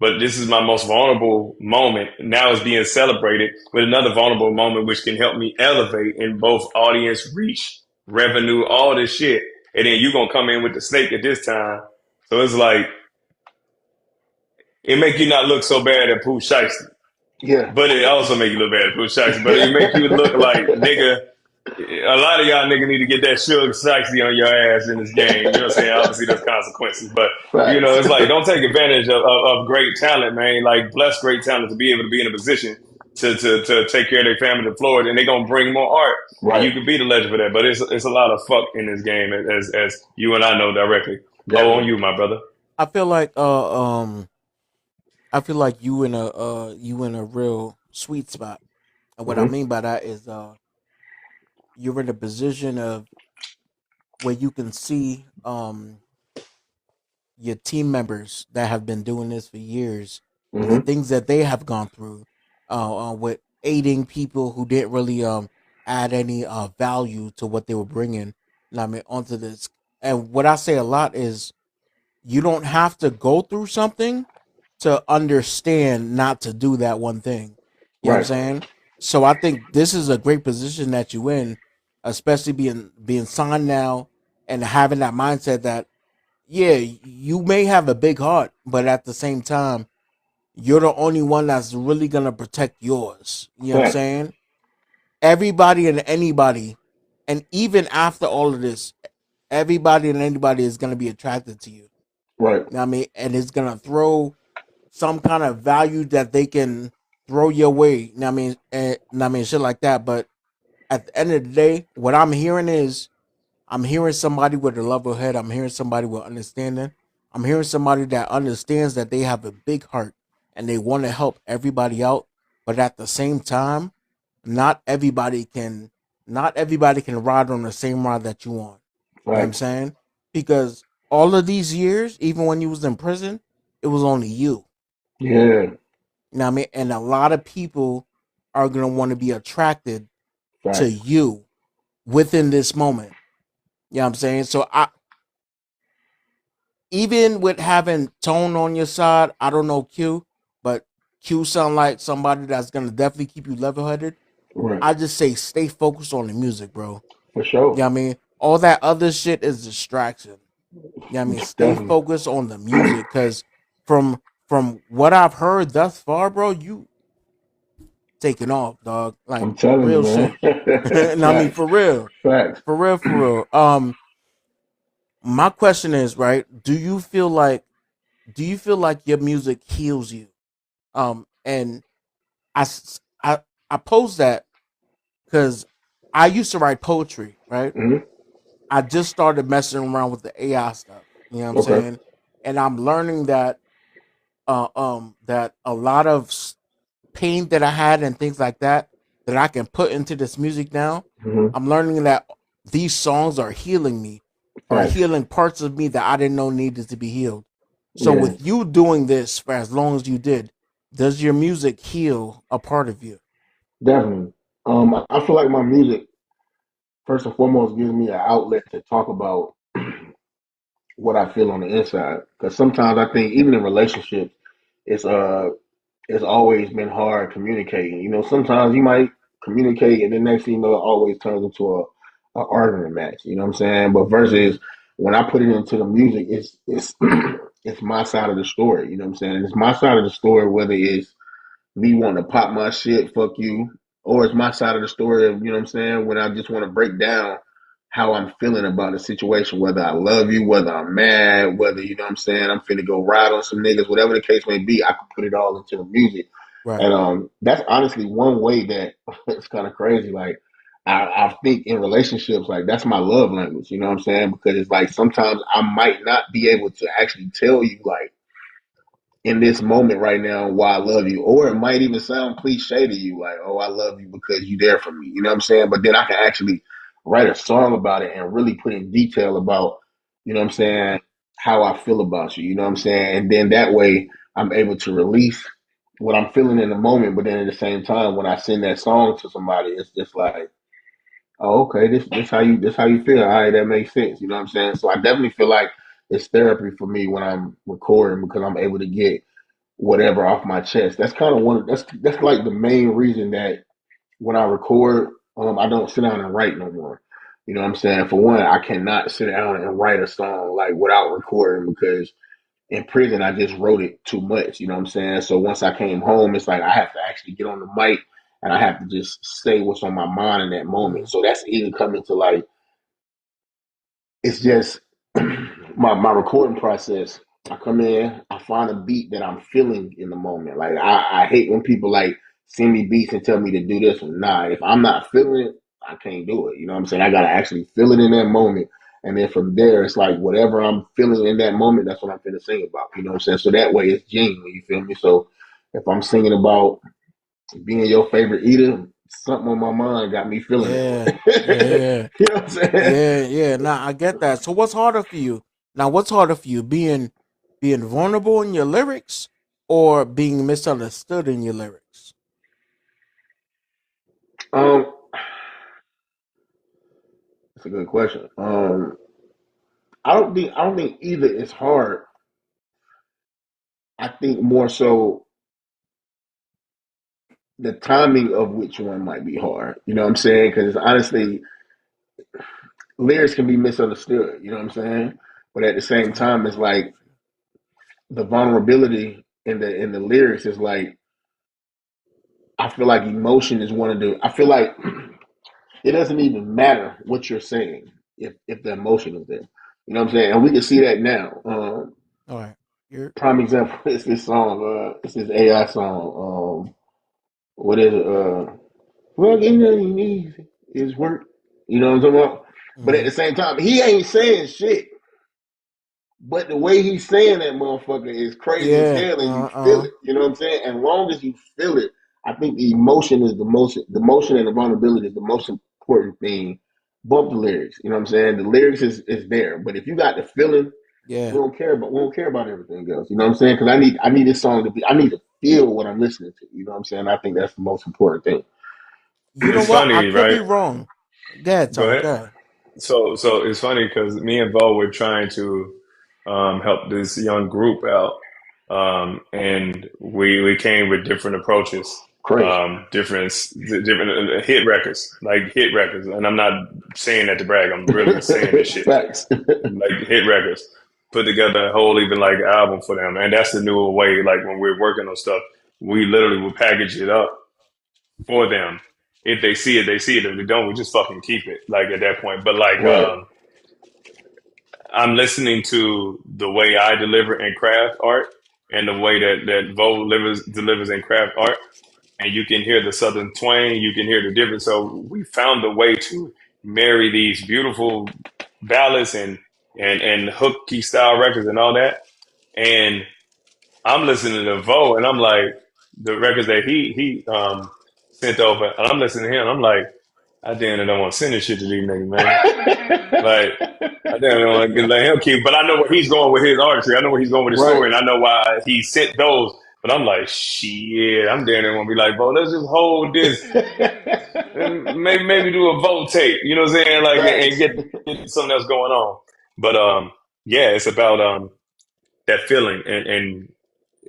But this is my most vulnerable moment. Now it's being celebrated with another vulnerable moment, which can help me elevate in both audience reach, revenue, all this shit. And then you're going to come in with the snake at this time. So it's like, it make you not look so bad at Pooh Shiesty. Yeah. But it also make you look bad at Pooh Shiesty. But it make you look like, nigga, a lot of y'all nigga need to get that sugar shiesty on your ass in this game. You know what I'm saying? Obviously, there's consequences, but you know, Facts. it's like don't take advantage of great talent, man. Like bless great talent to be able to be in a position to take care of their family to Florida, and they're gonna bring more art, and you Right. can be the legend for that. But it's a lot of fuck in this game, as you and I know directly. Oh, on Definitely. you, my brother. I feel like I feel like you in a real sweet spot. And what I Hmm. mean by that is you're in a position of where you can see your team members that have been doing this for years and the Hmm. things that they have gone through with aiding people who didn't really add any value to what they were bringing. I mean, onto this. And what I say a lot is you don't have to go through something to understand not to do that one thing. You know what I'm Right. saying? So I think this is a great position that you in, especially being signed now and having that mindset that yeah, you may have a big heart, but at the same time, you're the only one that's really gonna protect yours. You know what I'm Facts. saying? Everybody and anybody, and even after all of this, everybody and anybody is gonna be attracted to you. Right. You know what I mean? And it's gonna throw some kind of value that they can throw your way. You know what I mean? And I mean shit like that. But at the end of the day, what I'm hearing is I'm hearing somebody with a level head. I'm hearing somebody with understanding. I'm hearing somebody that understands that they have a big heart and they want to help everybody out. But at the same time, not everybody can not everybody can ride on the same ride that you on. You know what I'm Facts. saying? Because all of these years, even when you was in prison, it was only you. Yeah. You know what I mean? And a lot of people are gonna want to be attracted to Facts. you within this moment. You know what I'm saying? So I even with having Tone on your side, I don't know Q, but Q sound like somebody that's gonna definitely keep you level headed. Right. I just say stay focused on the music, bro. For You know sure. what I mean? All that other shit is distraction. You know what I mean? Stay Definitely. focused on the music because from what I've heard thus far, bro, you taking off, dog. Like I'm telling you, real man. shit. And I mean Facts. for real. Facts. For real, for real. My question is, right, do you feel like your music heals you? And I s- I pose that because I used to write poetry, right? Hmm. I just started messing around with the AI stuff. You know what I'm Okay. saying? And I'm learning that that a lot of pain that I had and things like that that I can put into this music now. Hmm. I'm learning that these songs are healing me, are Facts. healing parts of me that I didn't know needed to be healed. So Yeah. with you doing this for as long as you did, does your music heal a part of you? Definitely. I feel like my music, first and foremost, gives me an outlet to talk about what I feel on the inside. Because sometimes I think even in relationships, it's it's always been hard communicating. You know, sometimes you might communicate and then next thing you know, it always turns into a argument match. You know what I'm saying? But Mm-hmm. versus when I put it into the music, it's it's my side of the story. You know what I'm saying? It's my side of the story, whether it's me wanting to pop my shit, fuck you, or it's my side of the story of, you know what I'm saying, when I just want to break down how I'm feeling about the situation, whether I love you, whether I'm mad, whether, you know what I'm saying, I'm finna go ride on some niggas, whatever the case may be, I can put it all into the music. Right. And that's honestly one way that it's kind of crazy. Like, I think in relationships, like, that's my love language, you know what I'm saying? Because it's like sometimes I might not be able to actually tell you, like, in this moment right now why I love you. Or it might even sound cliche to you, like, oh, I love you because you there for me. You know what I'm saying? But then I can actually write a song about it and really put in detail about, you know what I'm saying, how I feel about you. You know what I'm saying? And then that way I'm able to release what I'm feeling in the moment. But then at the same time, when I send that song to somebody, it's just like, oh, okay, this how you feel. All right, that makes sense. You know what I'm saying? So I definitely feel like it's therapy for me when I'm recording because I'm able to get whatever off my chest. That's kind of that's like the main reason that when I record, I don't sit down and write no more. You know what I'm saying? For one, I cannot sit down and write a song like without recording because in prison I just wrote it too much. You know what I'm saying? So once I came home, it's like I have to actually get on the mic and I have to just say what's on my mind in that moment. So that's even coming to like it's just my recording process. I come in, I find a beat that I'm feeling in the moment. Like I hate when people like send me beats and tell me to do this one. Nah, if I'm not feeling it, I can't do it. You know what I'm saying? I gotta actually feel it in that moment. And then from there, it's like whatever I'm feeling in that moment, that's what I'm finna sing about. You know what I'm saying? So that way it's genuine, you feel me? So if I'm singing about being your favorite eater, something on my mind got me feeling that Yeah, way. yeah, You know what I'm saying? yeah, yeah. Now I get that. So what's harder for you? Now what's harder for you? Being vulnerable in your lyrics or being misunderstood in your lyrics? Um, that's a good question. I don't think either is hard. I think more so the timing of which one might be hard. You know what I'm saying? Because honestly, lyrics can be misunderstood. You know what I'm saying? But at the same I time, it's I agree like with you. the vulnerability in the lyrics is like I feel like emotion is one of the. I feel like it doesn't even matter what you're saying if the emotion is there. You know what I'm saying? And we can see that now. All right. You're Prime example is this song. It's this AI song. What is it? Working ain't easy. It's work. You know what I'm talking about? But at mm-hmm. the same time, he ain't saying shit. But the way he's saying that motherfucker is crazy as Yeah. hell, and you feel it. You know what I'm saying? And long as you feel it, I think the emotion is the most. The emotion and the vulnerability is the most important thing. Bump the lyrics. You know what I'm saying? The lyrics is there, but if you got the feeling, Yeah. we don't care about everything else. You know what I'm saying? Because I need this song to be. I need to feel what I'm listening to. You know what I'm saying? I think that's the most important thing. You know It's what? I funny, could be right? wrong. Go ahead, Go Tone. ahead. Go ahead. So it's funny because me and Bo were trying to help this young group out, and we came with different approaches, Crazy. different hit records. And I'm not saying that to brag. I'm really saying this shit, Facts. like hit records. Put together a whole even like album for them, and that's the newer way. Like when we're working on stuff, we literally will package it up for them. If they see it, they see it. If they don't, we just fucking keep it. Like at that point, but like Right. I'm listening to the way I deliver in craft art and the way that Vo delivers in craft art. And you can hear the Southern twang, you can hear the difference. So we found a way to marry these beautiful ballads and hooky style records and all that. And I'm listening to Vo and I'm like, the records that he sent over, and I'm listening to him, I'm like, I damn it don't want to send this shit to these niggas, man. Like, I don't want to let him keep, but I know where he's going with his artistry. I know where he's going with his Right. story, and I know why he sent those. But I'm like, shit, I'm down there want to be like, bro, let's just hold this and maybe do a vote tape. You know what I'm saying? Like, and Facts. get something else going on. But yeah, it's about that feeling and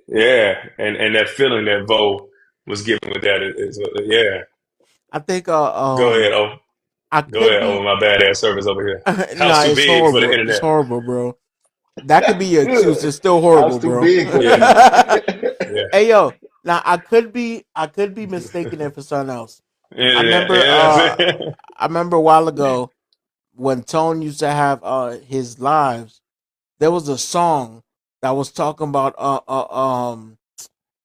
yeah, and that feeling that Vo was giving with that is yeah. I think Go ahead, oh, I go could ahead, oh, be my badass service over here. House nah, too it's big for the horrible. It's internet. horrible, bro. That could be your excuse. Good. It's still House horrible, too bro. big for the Yeah, internet. yeah. Hey yo, now I could be mistaken it for something else. I Internet, remember yeah. I remember a while ago when Tone used to have his lives, there was a song that was talking about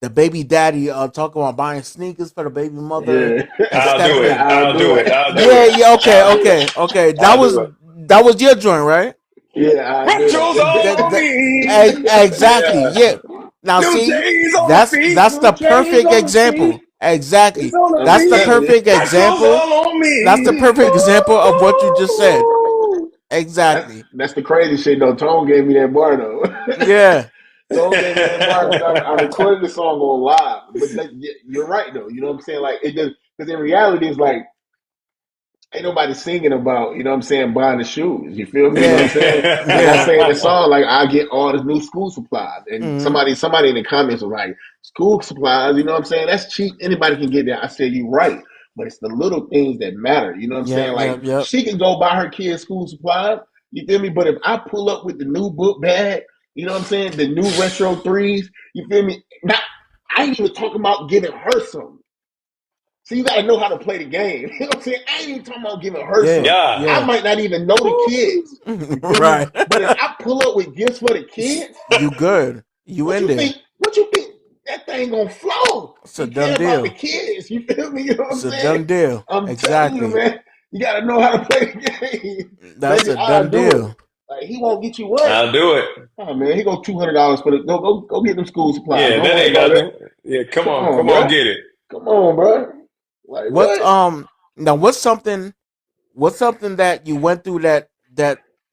the baby daddy talking about buying sneakers for the baby mother Yeah. and I'll stepping do it. in. I'll I'll do do it. it. I'll do Yeah, it. yeah, okay, I'll do it. okay, okay. That I'll was do it. that was your joint, right? Yeah, I'll do Retros That, on that, me. exactly. Yeah. Yeah. Now New see, chains on the feet. that's New the chains perfect on the example. feet. It's Exactly. on the That's the feet. Understanding. perfect Metros example. all on That's the me. perfect example of what you just said. Ooh. Exactly. That's the crazy shit though. Tone gave me that bar though. Yeah. Tone gave me that bar because I recorded the song on live. But you're right though. You know what I'm saying? Like it just because in reality it's like ain't nobody singing about, you know what I'm saying, buying the shoes. You feel me? You know what I'm Yeah. saying? Like I Yeah. say in the song, like I get all the new school supplies. And Mm-hmm. somebody in the comments was like, school supplies, you know what I'm saying? That's cheap. Anybody can get that. I said, you right. But it's the little things that matter. You know what I'm saying? Yep. Like Yep. Yep. she can go buy her kids school supplies. You feel me? But if I pull up with the new book bag, you know what I'm saying? The new retro threes, you feel me? Now, I ain't even talking about giving her something. So you gotta know how to play the game. You know what I'm saying? I ain't even talking about giving her Yeah. some. Yeah. I Yeah. might not even know the kids. You feel me? Right. But if I pull up with gifts for the kids, You good. You what in you there. think? What you think? That thing gonna flow. It's a She done care about the deal. kids. You feel me? You know what I'm It's a saying? done deal. I'm telling you, Exactly. man. You gotta know how to play the game. That's Baby, a I'll done do it. deal. Like he won't get you what? I'll do it. Oh man, he go $200 for the go get them school supplies. Yeah, Don't that worry ain't about it. nothing. Yeah, come Come on. on, Come on, bro. get it. Come on, bro. Like What's what? now what's something that you went through that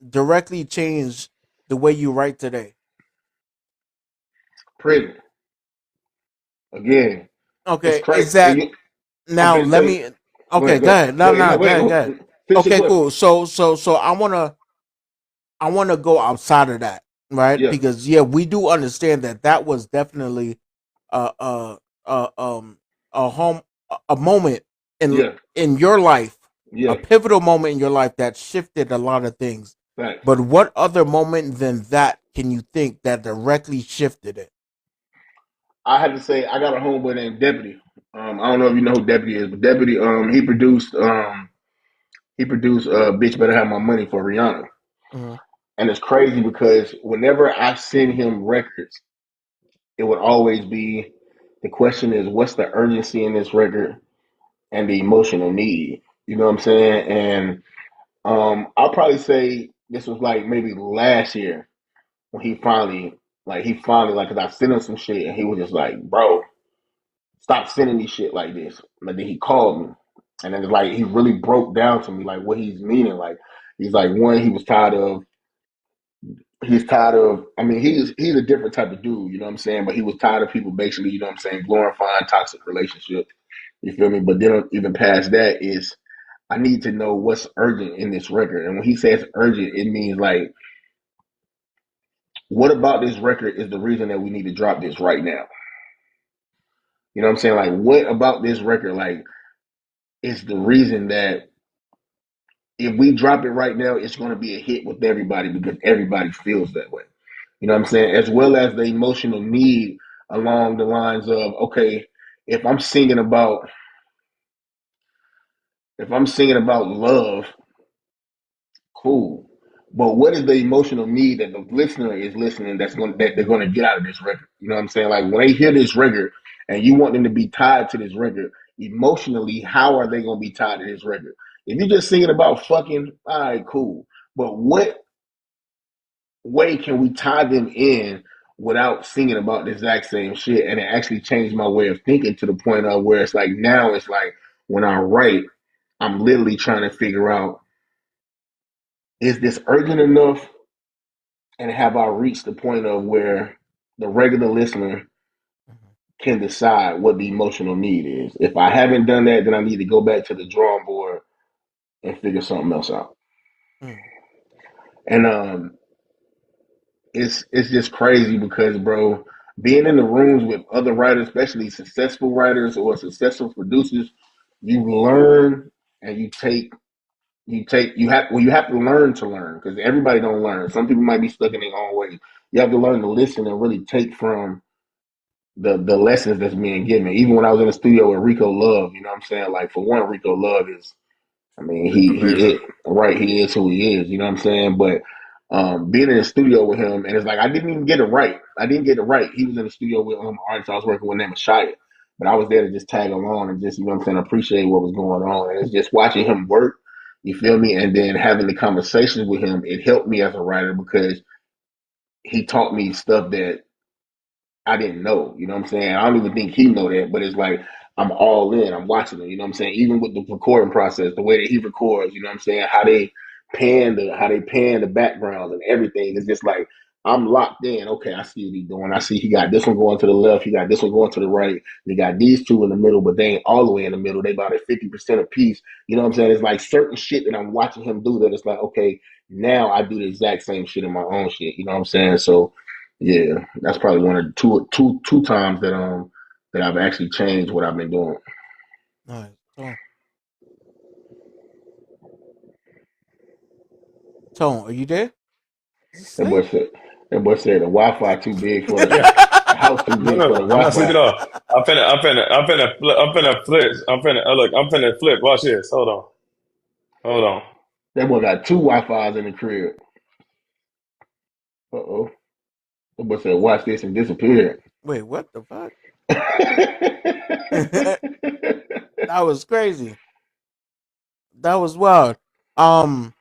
directly changed the way you write today? Prison. Again, it's Okay, crazy. is that I'm now finna let tell you. me Go okay, ahead, go go ahead. ahead. No, Wait, no, no, go wait. ahead, go ahead. Finish your Okay, question. cool. So I wanna go outside of that, right? Yeah, Because yeah, we do understand that that was definitely a a a home a moment yeah, in your life, a yeah. pivotal moment in your life that shifted a lot of things. Thanks. But what other moment than that can you think that directly shifted it? I had to say I got a homeboy named Deputy. I don't know if you know who Deputy is, but Deputy, he produced "Bitch Better Have My Money" for Rihanna, Mhm. and it's crazy because whenever I send him records, it would always be the question is what's the urgency in this record and the emotional need. You know what I'm saying? And I'll probably say this was like maybe last year when he finally, cause I sent him some shit and he was just like, bro, stop sending me shit like this. But then he called me and then it's like he really broke down to me like what he's meaning. Like he's like one, he's tired of I mean he's a different type of dude, you know what I'm saying? But he was tired of people basically, you know what I'm saying, glorifying toxic relationships. You feel me? But then even past that is I need to know what's urgent in this record. And when he says urgent, it means like what about this record is the reason that we need to drop this right now? You know what I'm saying? Like, what about this record, like, is the reason that if we drop it right now, it's going to be a hit with everybody because everybody feels that way. You know what I'm saying? As well as the emotional need along the lines of, okay, if I'm singing about if I'm singing about love, cool. But what is the emotional need that the listener is listening that they're gonna get out of this record? You know what I'm saying? Like when they hear this record and you want them to be tied to this record, emotionally, how are they gonna be tied to this record? If you're just singing about fucking, all right, cool. But what way can we tie them in without singing about the exact same shit? And it actually changed my way of thinking to the point of where it's like now it's like when I write, I'm literally trying to figure out is this urgent enough and have I reached the point of where the regular listener can decide what the emotional need is? If I haven't done that, then I need to go back to the drawing board and figure something else out. Mm. And it's just crazy because, bro, being in the rooms with other writers, especially successful writers or successful producers, you learn and you have to learn because everybody don't learn. Some people might be stuck in their own way. You have to learn to listen and really take from the lessons that's being given. Even when I was in the studio with Rico Love, you know what I'm saying? Like for one, Rico Love is I mean, he Amazing. is right, he is who he is, you know what I'm saying? But being in the studio with him and it's like I didn't even get it right. I didn't get it right. He was in the studio with artists I was working with named Shia. But I was there to just tag along and just, you know what I'm saying, appreciate what was going on. And it's just watching him work, you feel me? And then having the conversations with him, it helped me as a writer because he taught me stuff that I didn't know. You know what I'm saying? I don't even think he know that, but it's like I'm all in. I'm watching it. You know what I'm saying? Even with the recording process, the way that he records, you know what I'm saying? How they pan the backgrounds and everything. It's just like I'm locked in. Okay, I see what he's doing. I see he got this one going to the left. He got this one going to the right. He got these two in the middle, but they ain't all the way in the middle. They about at 50% apiece. You know what I'm saying? It's like certain shit that I'm watching him do that it's like, okay, now I do the exact same shit in my own shit. You know what I'm saying? So yeah, that's probably one of the two times that I've actually changed what I've been doing. Nice. Tone, are you there? Is he That boy asleep? said that boy said the Wi-Fi too big for Yeah. the house too No, big for the no, I'm not sleeping Wi-Fi. off. I'm finna flip. Look, I'm finna flip. Watch this. Hold on. That boy got two Wi-Fis in the crib. Uh-oh. That boy said watch this and disappeared. Wait, what the fuck? That was crazy. That was wild. Um,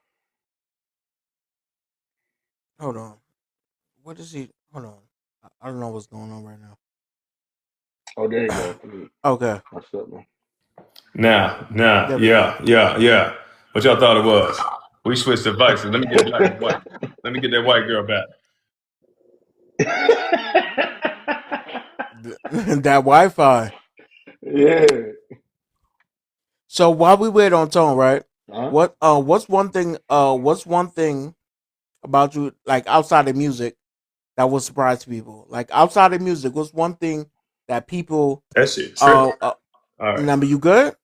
hold on. What is he? Hold on. I don't know what's going on right Oh, there you now. go. Okay. What's up, man? There we go. Yeah. What y'all thought it was? We switched devices. Let me get black and white. Let me get that white girl back. That Wi-Fi. Yeah. So while we wait on Tone, right? Huh? What's one thing? What's one thing about you, like outside of music, that will surprise people? Like outside of music, what's one thing that people? That shit tripping. Uh, uh All right. Number, you good?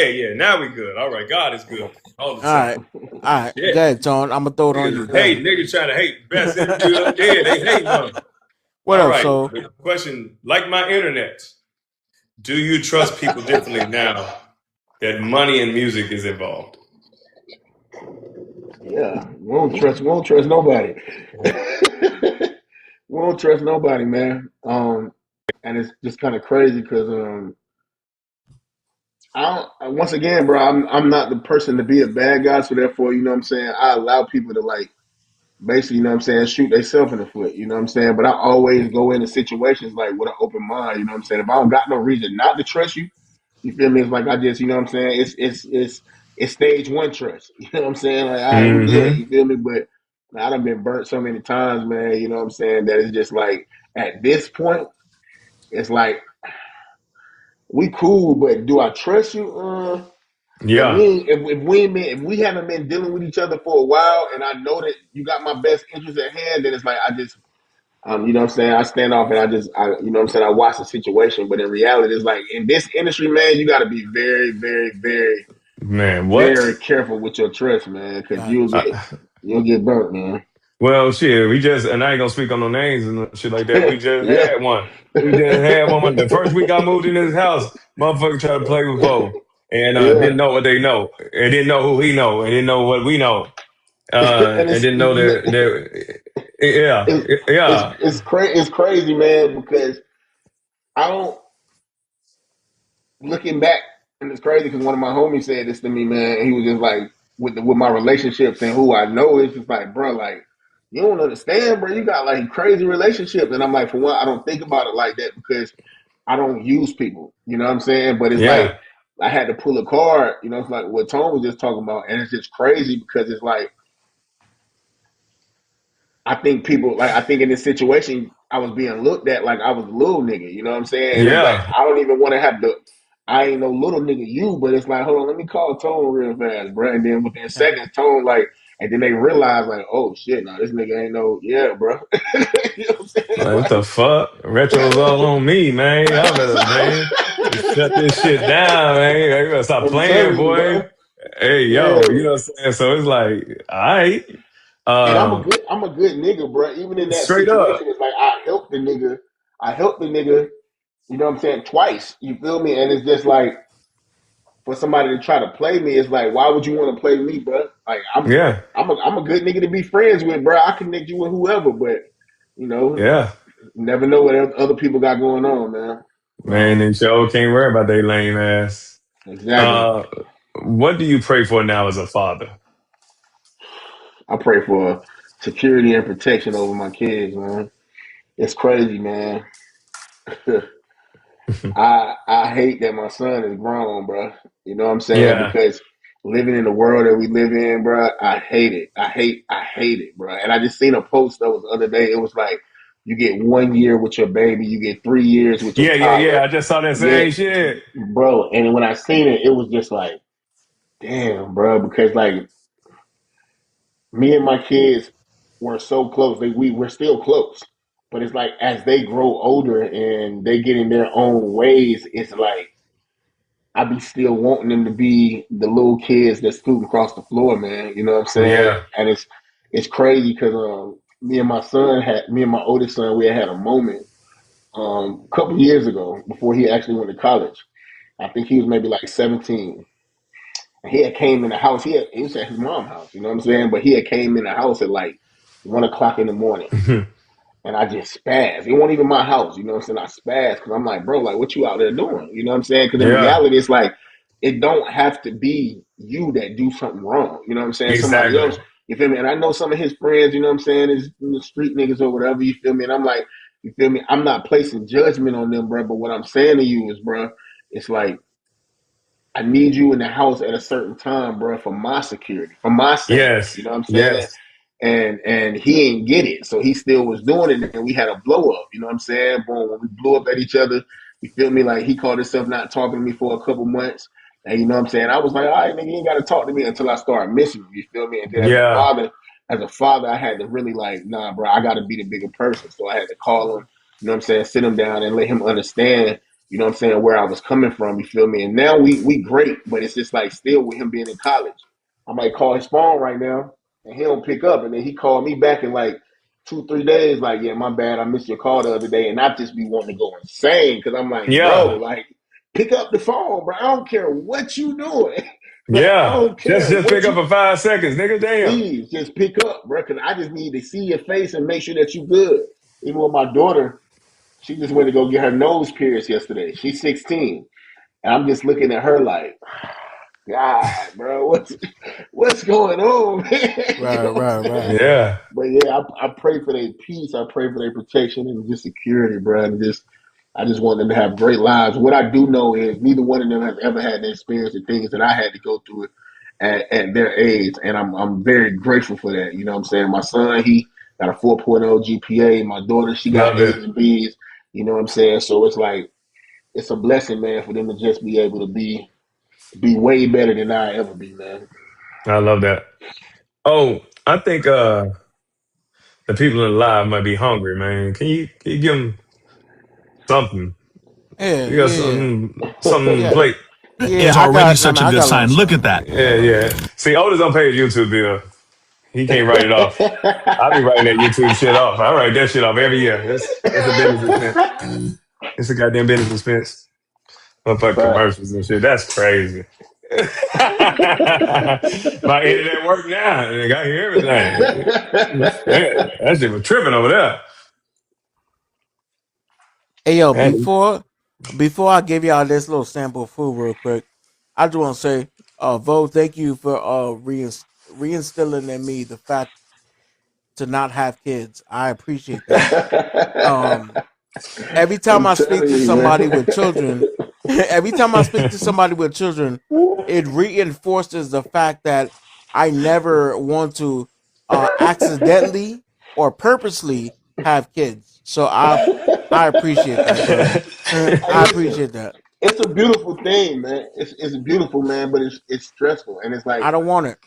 Yeah. Now we good. All right. God is good all the All time. right, all right. Shit. Go ahead, Tone. I'm gonna throw it on you. Niggas Go hate. ahead. Niggas trying to hate. Best interview of the day. They hating on me. What All up, right. so? The question, like my internet, do you trust people differently now that money and music is involved? Yeah. We don't trust nobody. We don't trust nobody, man. And it's just kind of crazy because I don't. Once again, bro, I'm not the person to be a bad guy, so therefore, you know what I'm saying. I allow people to like basically, you know what I'm saying, shoot themselves in the foot. You know what I'm saying. But I always go into situations like with an open mind. You know what I'm saying. If I don't got no reason not to trust you, you feel me? It's like I just, you know what I'm saying. It's stage one trust. You know what I'm saying. Like, all right, we good. Mm-hmm. You feel me? But I done been burnt so many times, man. You know what I'm saying. That it's just like at this point, it's like we cool, but do I trust you? Yeah. If we haven't been dealing with each other for a while, and I know that you got my best interest at hand, then it's like I just, you know what I'm saying, I stand off and you know what I'm saying, I watch the situation. But in reality, it's like in this industry, man, you got to be very, very, very, Man, very what? careful with your trust, man, because Facts. you'll get burnt, man. Well, shit, and I ain't gonna speak on no names and shit like that. We just Yeah, had one. We just had one. The first week I moved in this house, motherfucker tried to play with Vo and yeah, didn't know what they know, and didn't know who he know, and didn't know what we know, and and didn't know that. Yeah, it's crazy, man, because I don't. Looking back, and it's crazy because one of my homies said this to me, man. And he was just like, with my relationships and who I know, it's just like, bro, like you don't understand, bro. You got like crazy relationships, and I'm like, for one, I don't think about it like that because I don't use people. You know what I'm saying? But it's like yeah, I had to pull a card. You know, it's like what Tone was just talking about, and it's just crazy because it's like I think people like I think in this situation I was being looked at like I was a little nigga, you know what I'm saying? And it's like yeah. I don't even want to have to I ain't no little nigga you, but it's like, hold on, let me call Tone real fast, bro. And then within seconds, Tone like and then they realize like, oh shit, now this nigga ain't no yeah, bro. You know what I'm saying? Like, what the fuck? Retro's all on me, man. Y'all better, man, shut this shit down, man. You better stop I'm playing, telling you, boy. bro. Hey, Yeah. yo, you know what I'm saying? So it's like, all right, And um, I'm a good nigga, bro. Even in that straight up, situation, it's like I helped the nigga, you know what I'm saying, twice. You feel me? And it's just like for somebody to try to play me, it's like, why would you want to play me, bro? Like yeah, I'm a good nigga to be friends with, bro. I connect you with whoever, but you know, yeah, you never know what other people got going on, man. man. And show can't worry about they lame ass. Exactly. Uh, what do you pray for now as a father? I pray for security and protection over my kids, man. It's crazy, man. I hate that my son is grown, bro. You know what I'm saying? Yeah. Because living in the world that we live in, bro, I hate it. I hate it, bro. And I just seen a post that was the other day. It was like, you get 1 year with your baby, you get 3 years with your Yeah, yeah, toddler. yeah. I just saw that Yeah, same shit. bro. And when I seen it, it was just like, damn, bro. Because like me and my kids were so close. We're still close. But it's like as they grow older and they get in their own ways, it's like I be still wanting them to be the little kids that scooting across the floor, man. You know what I'm saying? Yeah. And it's crazy because me and my oldest son, we had a moment a couple years ago before he actually went to college. I think he was maybe like 17. He had came in the house. He was at his mom's house. You know what I'm saying? But he had came in the house at like 1 o'clock in the morning. And I just spazzed. It wasn't even my house, you know what I'm saying? I spazzed because I'm like, bro, like, what you out there doing? You know what I'm saying? Because in Yeah. reality, it's like, it don't have to be you that do something wrong. You know what I'm saying? Somebody Exactly. else, you feel me? And I know some of his friends, you know what I'm saying, is street niggas or whatever, you feel me? And I'm like, you feel me? I'm not placing judgment on them, bro. But what I'm saying to you is, bro, it's like, I need you in the house at a certain time, bro, for my security, for my safety. Yes. You know what I'm saying? Yes. And he didn't get it, so he still was doing it, and we had a blow up. You know what I'm saying? Boom, when we blew up at each other, you feel me? Like he called himself not talking to me for a couple months, and you know what I'm saying? I was like, all right, nigga, you ain't got to talk to me until I start missing you. You feel me? And then Yeah. as a father, I had to really like, nah, bro, I got to be the bigger person. So I had to call him. You know what I'm saying? Sit him down and let him understand, you know what I'm saying, where I was coming from, you feel me? And now we great, but it's just like still with him being in college. I might call his phone right now and he don't pick up. And then he called me back in like 2, 3 days, like, yeah, my bad, I missed your call the other day. And I just be wanting to go insane because I'm like, bro, Yeah. like, pick up the phone, bro. I don't care what you doing. Like, I Yeah. don't Just care just pick what up you for 5 seconds, nigga. Damn. please just pick up, bro. Because I just need to see your face and make sure that you good. Even with my daughter, she just went to go get her nose pierced yesterday. She's 16. And I'm just looking at her like, God, bro, what's going on, man? You Right, know what I'm right, saying? right. Yeah. But yeah, I pray for their peace. I pray for their protection and just security, bro. And I just want them to have great lives. What I do know is neither one of them has ever had the experience of things that I had to go through at their age, and I'm very grateful for that. You know what I'm saying? My son, he got a 4.0 GPA. My daughter, she got Love it. A's and B's. You know what I'm saying? So it's like it's a blessing, man, for them to just be able to be way better than I ever be, man. I love that. Oh, I think the people in the live might be hungry, man. Can you give them something? Yeah, You got yeah, something on the yeah, plate. yeah. I got. I mean, I got a little something. Yeah, yeah. See, Otis don't pay his YouTube bill. He can't write it off. I be writing that YouTube shit off. I write that shit off every year. That's a business expense. It's a goddamn business expense. Motherfucking Facts. commercials and shit. That's crazy. My internet work now. And I hear everything. That shit was tripping over there. Hey yo, And before I give y'all this little sample of food real quick, I just want to say, Vo, thank you for reinstilling in me the fact to not have kids. I appreciate that. Um, every time I'm I speak telling to you, somebody with man. children, every time I speak to somebody with children, it reinforces the fact that I never want to accidentally or purposely have kids. So I appreciate that, bro. Hey, I listen, appreciate that. it's a beautiful thing, man. It's beautiful, man, but it's stressful, and it's like, I don't want it.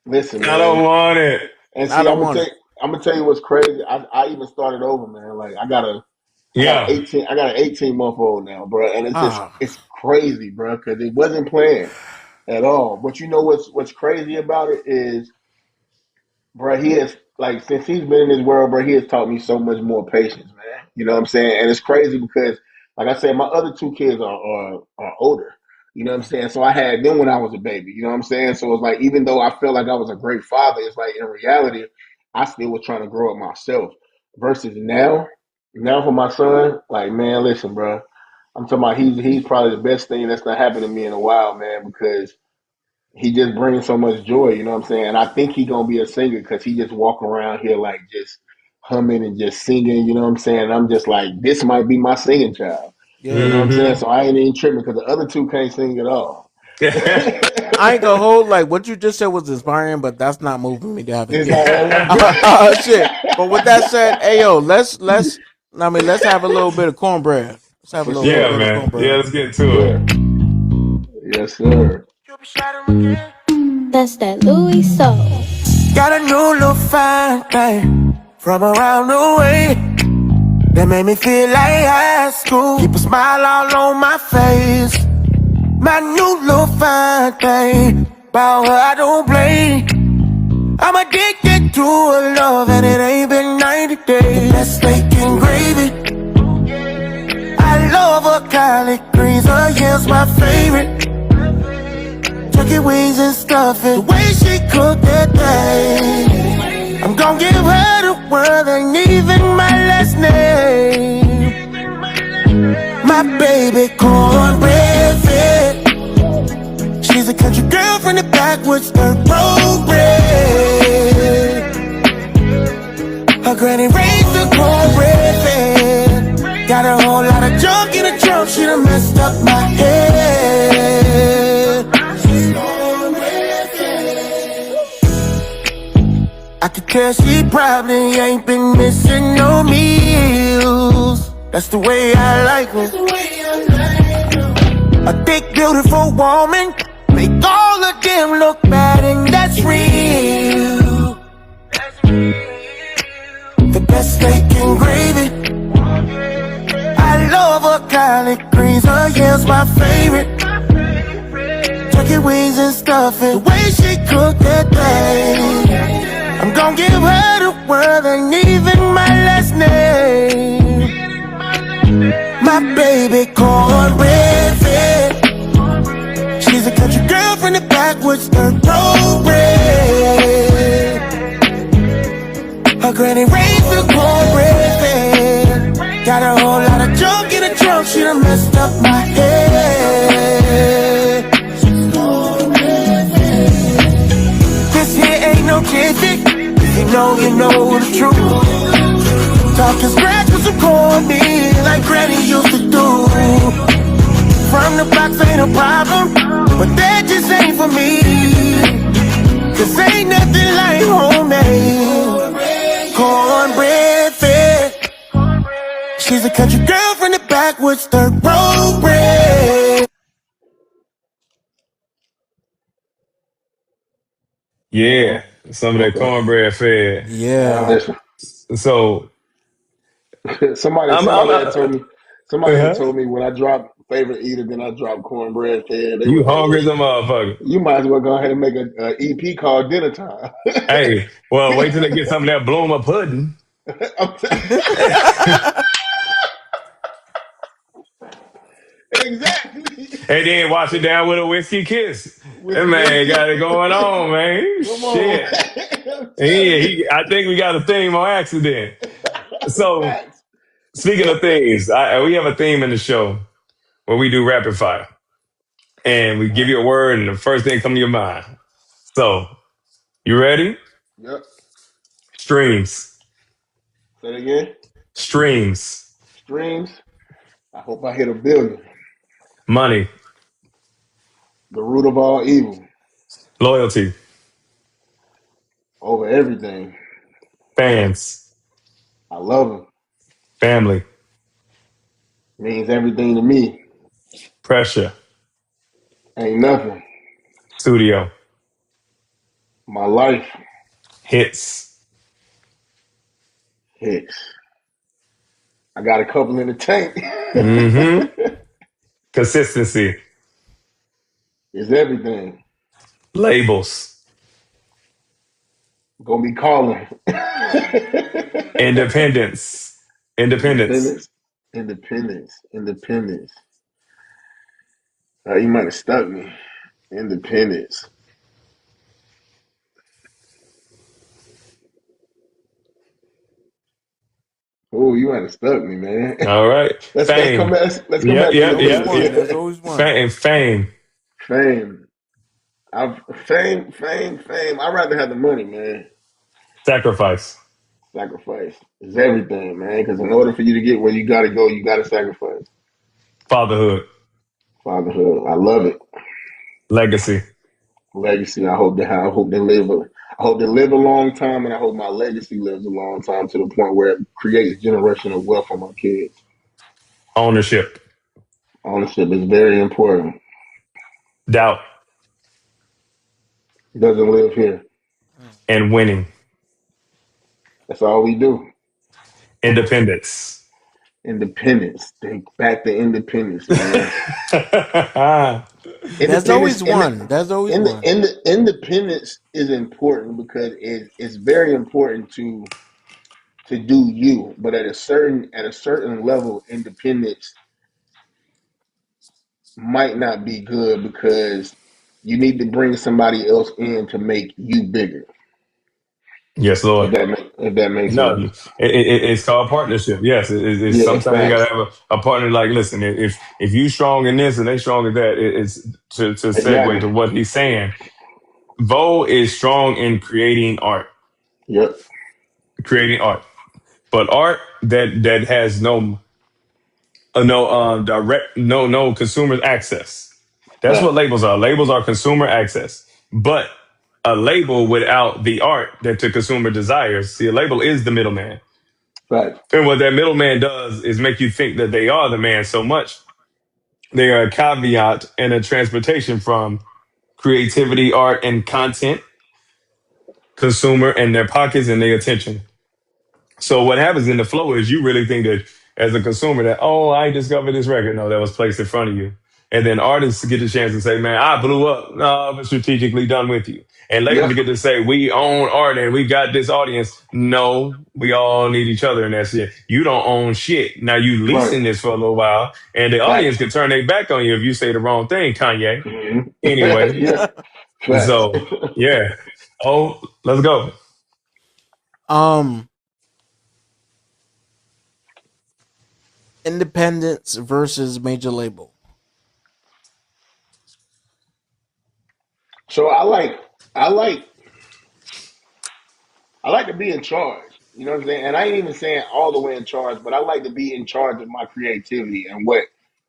listen, I don't man. want it. And I see, don't want it. I'm gonna tell you what's crazy. I even started over, man. Like Yeah. I got an 18-month old now, bro, and Ah, it's crazy, bro, because it wasn't planned at all. But you know what's crazy about it is, bro, he has like since he's been in this world, bro, he has taught me so much more patience, man. You know what I'm saying? And it's crazy because, like I said, my other two kids are older. You know what I'm saying? So I had them when I was a baby. You know what I'm saying? So it's like even though I felt like I was a great father, it's like in reality, I still was trying to grow up myself. Versus now for my son, like man, listen, bro, I'm talking about he's probably the best thing that's gonna happen to me in a while, man, because he just brings so much joy, you know what I'm saying? And I think he gonna be a singer because he just walk around here like just humming and just singing. You know what I'm saying? And I'm just like, this might be my singing child. You know what I'm saying? So I ain't even tripping because the other two can't sing at all. I ain't gonna hold like what you just said was inspiring, but that's not moving me to have a It's kid. like, Shit. But with that said, hey yo, let's let's have a little bit of cornbread. Let's have a for little Yeah, bit sure. of man. Yeah, cornbread. let's get to it. Yeah. Yes, sir. That's that Louis soul. Got a new little fine thing from around the way that made me feel like high school. Keep a smile all on my face. My new little fine thing, about her I don't play. I'm addicted to her love and it ain't been 90 days. The best steak and gravy. I love her collard greens, her yams my favorite. Turkey wings and stuffing, the way she cook that thing. I'm gon' give her the world and even my last name. My baby cornbread fed. She's a country girl from the backwoods, third row bread. Her granny raised the cornbread fed. Got a whole lot of junk in the trunk, she done messed up my head. I could tell she probably ain't been missing no meals. That's the way I like her. A thick, beautiful woman, make all of them look bad, and that's real. The best steak and gravy. I love her collard greens, her yams my favorite. Turkey wings and stuffing, the way she cook that thing. I'm gon' give her the world and even my last name. My baby cornbread fed. She's a country girl from the backwoods, third row bread. Her granny raised the cornbread fed. Got a whole lot of junk in the trunk, she done messed up my head. This here ain't no jiffy. You know the truth. Talking scratch with some cornmeal like Granny used to do. From the box ain't a problem, but that just ain't for me. Cause ain't nothing like homemade cornbread fed. She's a country girl from the backwoods, third row bread. Yeah, some of that Okay. cornbread fed. Yeah. Listen, So somebody I'm had told me. Somebody had uh-huh. told me when I drop favorite eater, then I drop cornbread fed. They You was like, "Well, hungry as a motherfucker. you might as well go ahead and make a EP called Dinner Time." Hey, well, wait till they get some of that bloomer pudding. Exactly. And then wash it down with a whiskey kiss. That Whiskey man got it whiskey. going on, man. Come on, Shit. man. I'm telling Yeah, you. I think we got a theme on accident. So, Facts. speaking of things, we have a theme in the show where we do rapid fire. And we give you a word, and the first thing come to your mind. So, you ready? Yep. Streams. Say it again. Streams. Streams. I hope I hit 1 billion. Money. The root of all evil. Loyalty. Over everything. Fans. I love them. Family. Means everything to me. Pressure. Ain't nothing. Studio. My life. Hits. Hicks. I got a couple in the tank. Mm-hmm. Consistency. It's everything. Labels. Gonna be calling. Independence. Independence. Independence. Independence. Independence. You might have stuck me. Independence. Oh, you might have stuck me, man. All right. Fame. Let's come Yep, back to There's yep, me. always yep, one. yep. There's always one. Fame. Fame. Fame. I'd rather have the money, man. Sacrifice. Sacrifice is everything, man. Because in order for you to get where you got to go, you got to sacrifice. Fatherhood, Fatherhood, I love it. legacy. Legacy, I hope they live a long time, and I hope my legacy lives a long time to the point where it creates generational wealth for my kids. Ownership, Ownership is very important. doubt, Doesn't live here. and winning. That's all we do. Independence. Independence. Think back to independence, man. There's Independence always one. There's always one. independence is important because it's very important to do you, but at a certain level, independence might not be good because you need to bring somebody else in to make you bigger. Yes, Lord. If that makes No, sense. it's called partnership. Yes, it's Yeah, sometimes you facts. gotta have a partner. Like, listen, if you strong in this and they strong in that, it's to segue Exactly. to what he's saying. Vo is strong in creating art, Yep. creating art, but art that has no direct no consumer access. That's what Facts. labels are. Labels are consumer access, but a label without the art that the consumer desires. See, a label is the middleman. Facts. And what that middleman does is make you think that they are the man so much. They are a caveat and a transportation from creativity, art, and content, consumer, and their pockets and their attention. So what happens in the flow is you really think that as a consumer that, oh, I discovered this record. No, that was placed in front of you. And then artists get the chance to say, man, I blew up. No, it was strategically done with you. And labels Yep. get to say, we own art and we got this audience. No, we all need each other and that's it. You don't own shit. Now you Right. leasing this for a little while and the audience Facts. can turn their back on you if you say the wrong thing, Kanye. Hmm. Anyway, Yeah. Facts. so yeah. Oh, let's go. um, Independence versus major label. So I like I like to be in charge. You know what I'm saying? And I ain't even saying all the way in charge, but I like to be in charge of my creativity and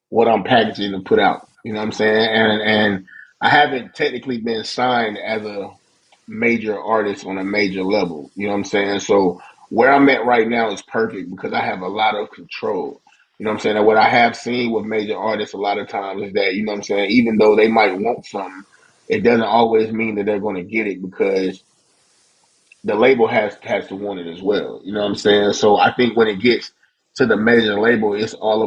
what I'm packaging and put out. You know what I'm saying? And I haven't technically been signed as a major artist on a major level. You know what I'm saying? So where I'm at right now is perfect because I have a lot of control. You know what I'm saying? And what I have seen with major artists a lot of times is that, you know what I'm saying, even though they might want something, it doesn't always mean that they're going to get it because the label has to want it as well. You know what I'm saying? So I think when it gets to the major label, it's all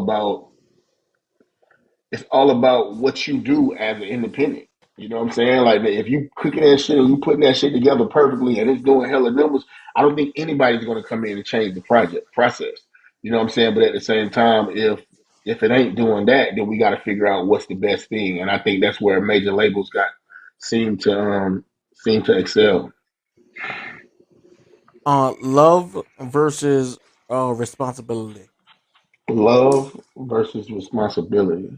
about what you do as an independent. You know what I'm saying? Like if you cooking that shit and you putting that shit together perfectly and it's doing hella numbers, I don't think anybody's gonna come in and change the project process. You know what I'm saying? But at the same time, if it ain't doing that, then we got to figure out what's the best thing. And I think that's where major labels got seem to seem to excel. Love versus responsibility. Love versus responsibility.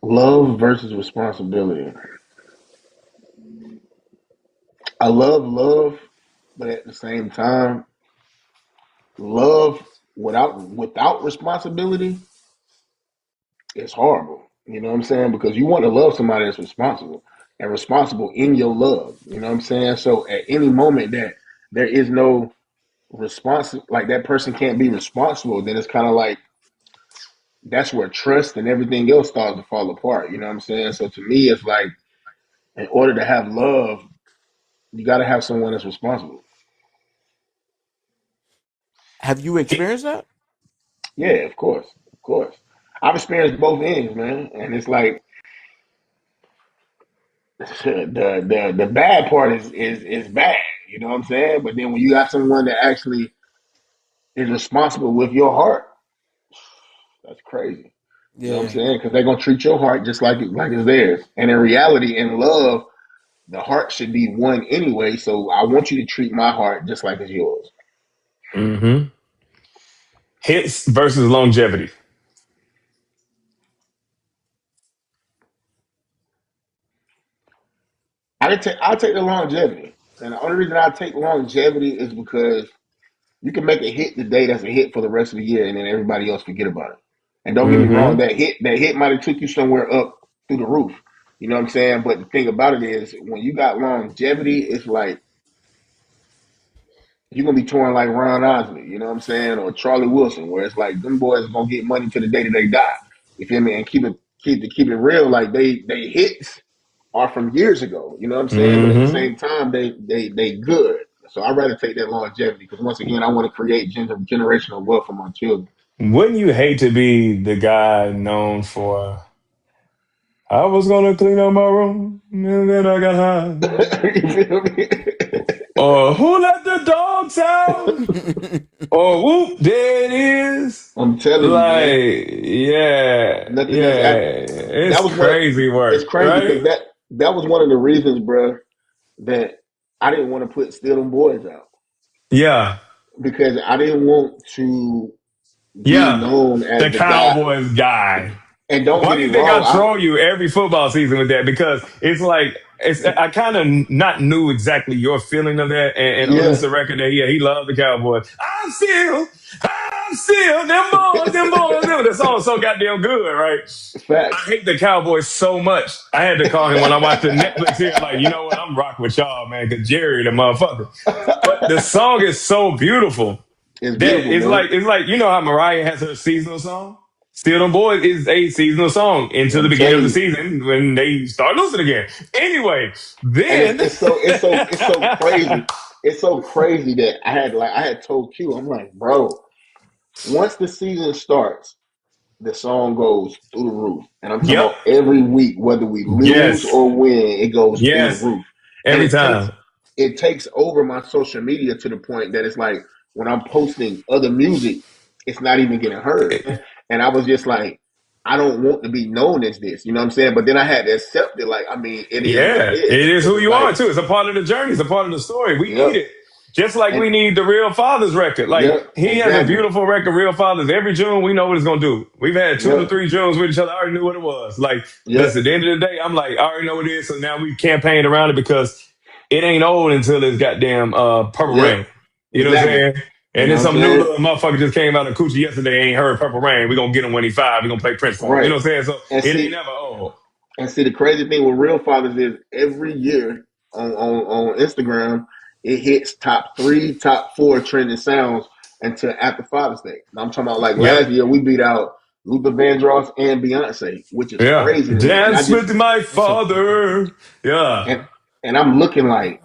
Love versus responsibility. I love love, but at the same time, love without responsibility is horrible. You know what I'm saying? Because you want to love somebody that's responsible and responsible in your love. You know what I'm saying? So at any moment that there is no response, like that person can't be responsible, then it's kind of like that's where trust and everything else starts to fall apart. You know what I'm saying? So to me, it's like in order to have love, you got to have someone that's responsible. Have you experienced that? Yeah, of course, of course. I've experienced both ends, man, and it's like the bad part is bad. You know what I'm saying? But then when you got someone that actually is responsible with your heart, that's crazy. You know what I'm Yeah. saying? Because they're gonna treat your heart just like it's theirs. And in reality, in love, the heart should be one anyway. So I want you to treat my heart just like it's yours. Mm-hmm. Hits versus longevity. I'll take the longevity. And the only reason I take longevity is because you can make a hit today that's a hit for the rest of the year, and then everybody else forget about it. And don't get me wrong, Mm-hmm. that hit might have took you somewhere up through the roof. You know what I'm saying? But the thing about it is, when you got longevity, it's like you're gonna be touring like Ron Osley. You know what I'm saying? Or Charlie Wilson, where it's like them boys are gonna get money to the day that they die. You feel me? And keep it real. Like they hits are from years ago. You know what I'm saying? But at the Mm-hmm. same time, they good. So I'd rather take that longevity because once again, I want to create generational wealth for my children. Wouldn't you hate to be the guy known for, I was gonna clean up my room and then I got high? You feel me? Or who let the dogs out? Or whoop, there it is. I'm telling you, man. Like, yeah, Nothing else. yeah. That It's was what. crazy It's work, crazy because right? that was one of the reasons, bro, that I didn't want to put Still Them Boys out Yeah, because I didn't want to be yeah. known The as the guy. Cowboys guy. And don't Why get do me you think I wrong, troll you every football season with that? Because it's like I kind of not knew exactly your feeling of that. And Otis yeah, the record that he loved the Cowboys. I'm still them boys. The song's so goddamn good, right? I facts. hate the Cowboys so much. I had to call him when I watched the Netflix here. Like, you know what? I'm rock with y'all, man. Cause Jerry, the motherfucker. But the song is so beautiful. It's That beautiful, man. it's like you know how Mariah has her seasonal song. Still Them Boys is a seasonal song into the I'm beginning of telling the you, season when they start losing again. Anyway, and it's, then it's so crazy. It's so crazy that I had told Q, I'm like, bro, once the season starts, the song goes through the roof. And I'm talking yep, about every week, whether we lose yes, or win, it goes through the yes, roof. And every time. it takes over my social media to the point that it's like when I'm posting other music, it's not even getting heard. And I was just like, I don't want to be known as this, you know what I'm saying? But then I had to accept it, like, I mean, it is what it Yeah, is. it is Because who it's you are like, too. It's a part of the journey. It's a part of the story. We need yep, it. Just like we and need the Real Fathers record. Like yep, he has a exactly. beautiful record, Real Fathers. Every June, we know what it's gonna do. We've had two to Yep, three Junes with each other. I already knew what it was. Like, yep, listen, at the end of the day, I'm like, I already know what it is. So now we campaigned around it because it ain't old until it's goddamn Purple yep, Rain. You know what I'm exactly. saying? You And know then what I'm some new saying? little motherfucker just came out of Coochie yesterday. Ain't heard Purple Rain. We gonna get him when he 5. We gonna play Prince for him. You Right. know what I'm saying? So And it ain't see, never old. the crazy thing with Real Fathers is every year on Instagram, it hits top three, top four trending sounds until after Father's Day. And I'm talking about like Yep. last year we beat out Luther Vandross and Beyonce, which is Yeah. crazy to me. And I Dance just with my father. Yeah. and and I'm looking like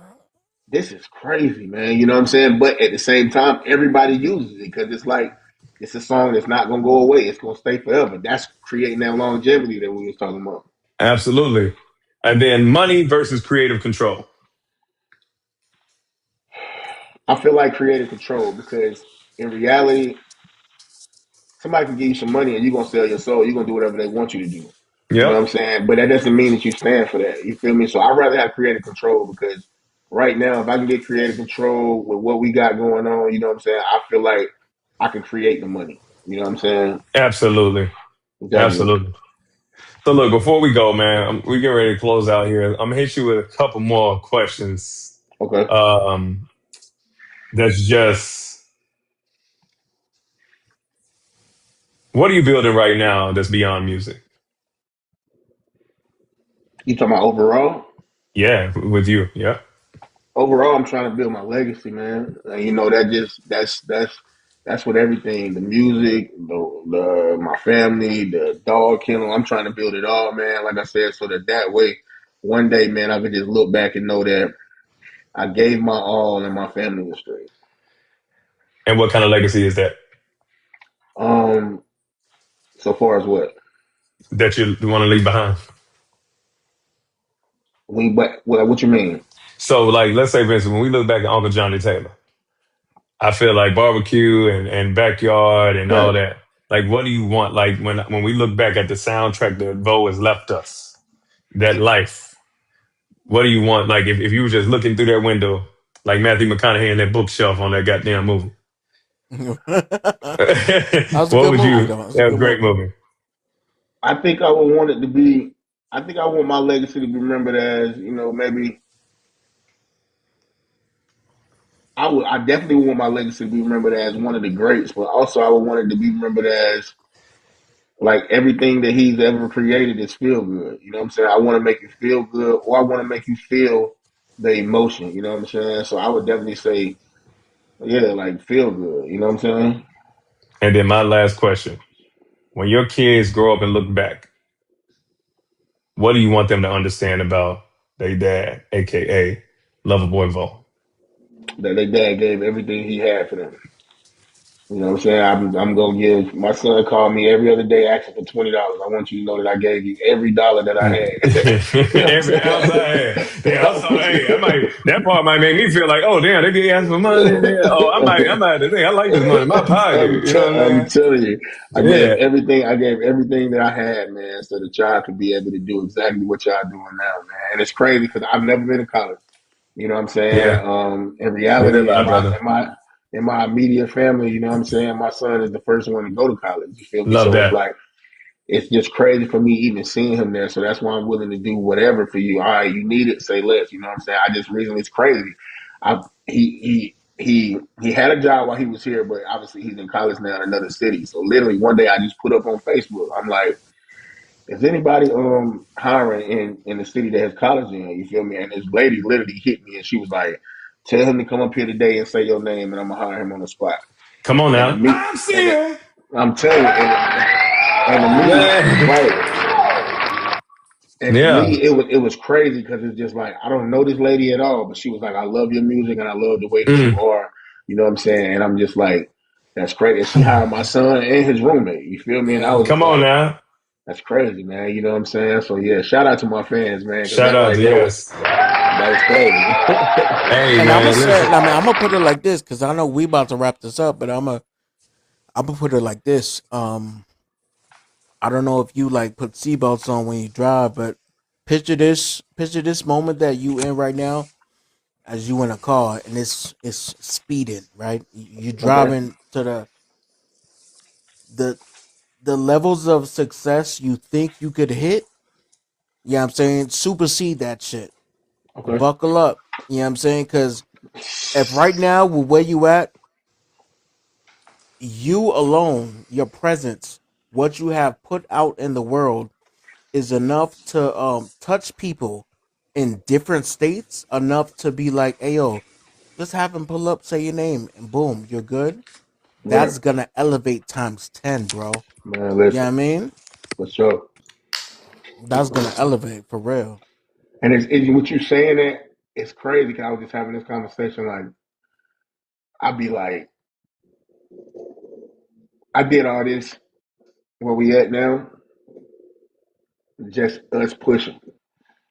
this is crazy, man. You know what I'm saying? But at the same time, everybody uses it because it's like it's a song that's not gonna go away. It's gonna stay forever. That's creating that longevity that we was talking about. Absolutely. And then money versus creative control. I feel like creative control because in reality, somebody can give you some money and you're gonna sell your soul. You're gonna do whatever they want you to do. You know what Yep. I'm saying? But that doesn't mean that you stand for that. You feel me? So I'd rather have creative control because right now, if I can get creative control with what we got going on, you know what I'm saying? I feel like I can create the money. You know what I'm saying? Absolutely. Definitely. Absolutely. So look, before we go, man, we get ready to close out here. I'm gonna hit you with a couple more questions. Okay. Um, that's just what are you building right now that's beyond music? You talking about overall? Yeah, with you. Yeah. Overall, I'm trying to build my legacy, man. And you know that just that's what everything, the music, the my family, the dog kennel. I'm trying to build it all, man. Like I said, so that way, one day, man, I could just look back and know that I gave my all and my family was straight. And what kind of legacy is that Um, so far as that you want to leave behind? what you mean? So, like, let's say, for instance, when we look back at Uncle Johnny Taylor, I feel like barbecue and backyard and all Right. that. Like, what do you want? Like, when we look back at the soundtrack that Vo has left us, that life, what do you want? Like, if you were just looking through that window, like Matthew McConaughey in that bookshelf on that goddamn movie, what would you? That was a great movie. I think I would want it to be. I think I want my legacy to be remembered as maybe I definitely want my legacy to be remembered as one of the greats, but also I would want it to be remembered as like everything that he's ever created is feel good. You know what I'm saying? I want to make you feel good, or I want to make you feel the emotion. You know what I'm saying? So I would definitely say, yeah, like feel good. You know what I'm saying? And then my last question: when your kids grow up and look back, what do you want them to understand about their dad, aka Loverboy Vo? That their dad gave everything he had for them. You know what I'm saying? I'm gonna give my son called me every other day asking for $20. I want you to know that I gave you every dollar that I had. You know what I'm Every ounce I had. Damn, I saw. Hey, I might. That part might make me feel like, oh damn, they be asking for money. Oh, I might have to think. I like this money in my pocket. You know what I'm I'm telling you, I gave saying? everything. I gave everything that I had, man, so the child could be able to do exactly what y'all doing now, man. And it's crazy because I've never been to college. You know what I'm saying? Yeah, In neither have reality, I, brother. in my immediate family, you know what I'm saying, my son is the first one to go to college. You feel me? Love So that. it's just crazy for me even seeing him there. So that's why I'm willing to do whatever for you. All right, you need it, say less. You know what I'm saying? I just recently, it's crazy. I he had a job while he was here, but obviously he's in college now in another city. So literally one day I just put up on Facebook. I'm like, is anybody hiring in the city that has college in? You feel me? And this lady literally hit me and she was like, tell him to come up here today and say your name and I'm gonna hire him on the spot. Come on And the now. meet I'm and seeing. I'm telling you, and to me, Man. right. And to Yeah. me, it was crazy because it's just like I don't know this lady at all, but she was like, "I love your music and I love the way that you Mm. are." You know what I'm saying? And I'm just like, "That's crazy." And she hired my son and his roommate. You feel me? And I was just Come on like, now. "That's crazy, man." You know what I'm saying? So yeah, shout out to my fans, man, because Shout that out right to there yes. was crazy. Hey And I'm gonna man, say, listen. I mean, I'm gonna put it like this because I know we about to wrap this up, but I'm gonna put it like this. I don't know if you like put seatbelts on when you drive, but picture this moment that you in right now as you in a car and it's speeding, right? You Okay, driving to the the levels of success you think you could hit. Yeah, I'm saying supersede that shit. okay, Buckle up. You know what I'm saying? Because if right now with where you at, you alone, your presence, what you have put out in the world is enough to touch people in different states enough to be like, hey yo, just have him pull up, say your name, and boom, you're good. right, That's gonna elevate times 10, bro. man. Yeah, I Listen, mean, for sure. that's gonna elevate for real. And it's what you saying that it's crazy because I was just having this conversation. Like I'd be like, I did all this where we at now, just us pushing.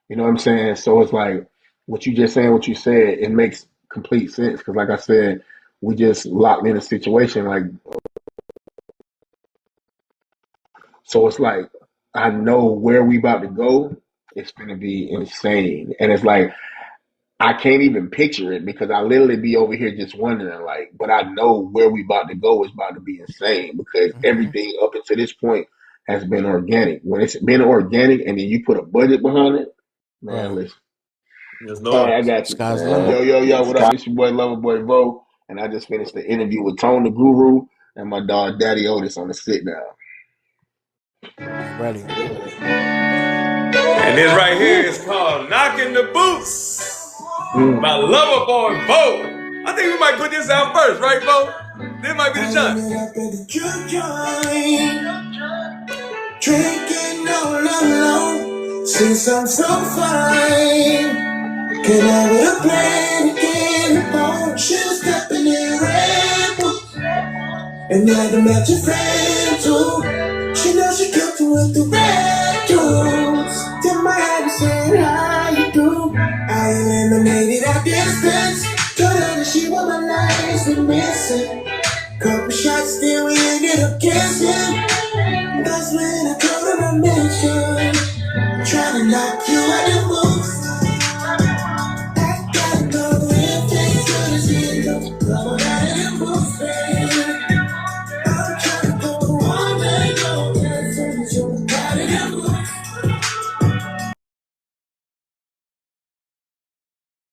You know what I'm saying? So it's like what you just saying, what you said, it makes complete sense. Because like I said, we just locked in a situation. Like so, it's like I know where we about to go. It's gonna be insane, and it's like I can't even picture it because I literally be over here just wondering. Like, but I know where we about to go is about to be insane because Hmm. everything up until this point has been organic. When it's been organic, and then you put a budget behind it, man. Right. Listen. Yes, All right, Lord. I got you. Sky's the limit. Yo, what up? It's your boy LoverBoy Vo, and I just finished the interview with Tone the Guru and my dog Daddy Otis on the Sitdown. I'm ready. And this right here is called Knocking the Boots by Mm. Loverboy Vo. I think we might put this out first, right, Vo? This might be the chance. Drinking all alone since I'm so fine. Can I with a plan again? The bone should stepping in red boots. And now the matching friend too. She knows she kept with the red jewels. Tell my head to say how you do. I eliminated our distance. Told her that she was my last and missing. Couple shots, still we ended up kissing. That's when I told her I miss you.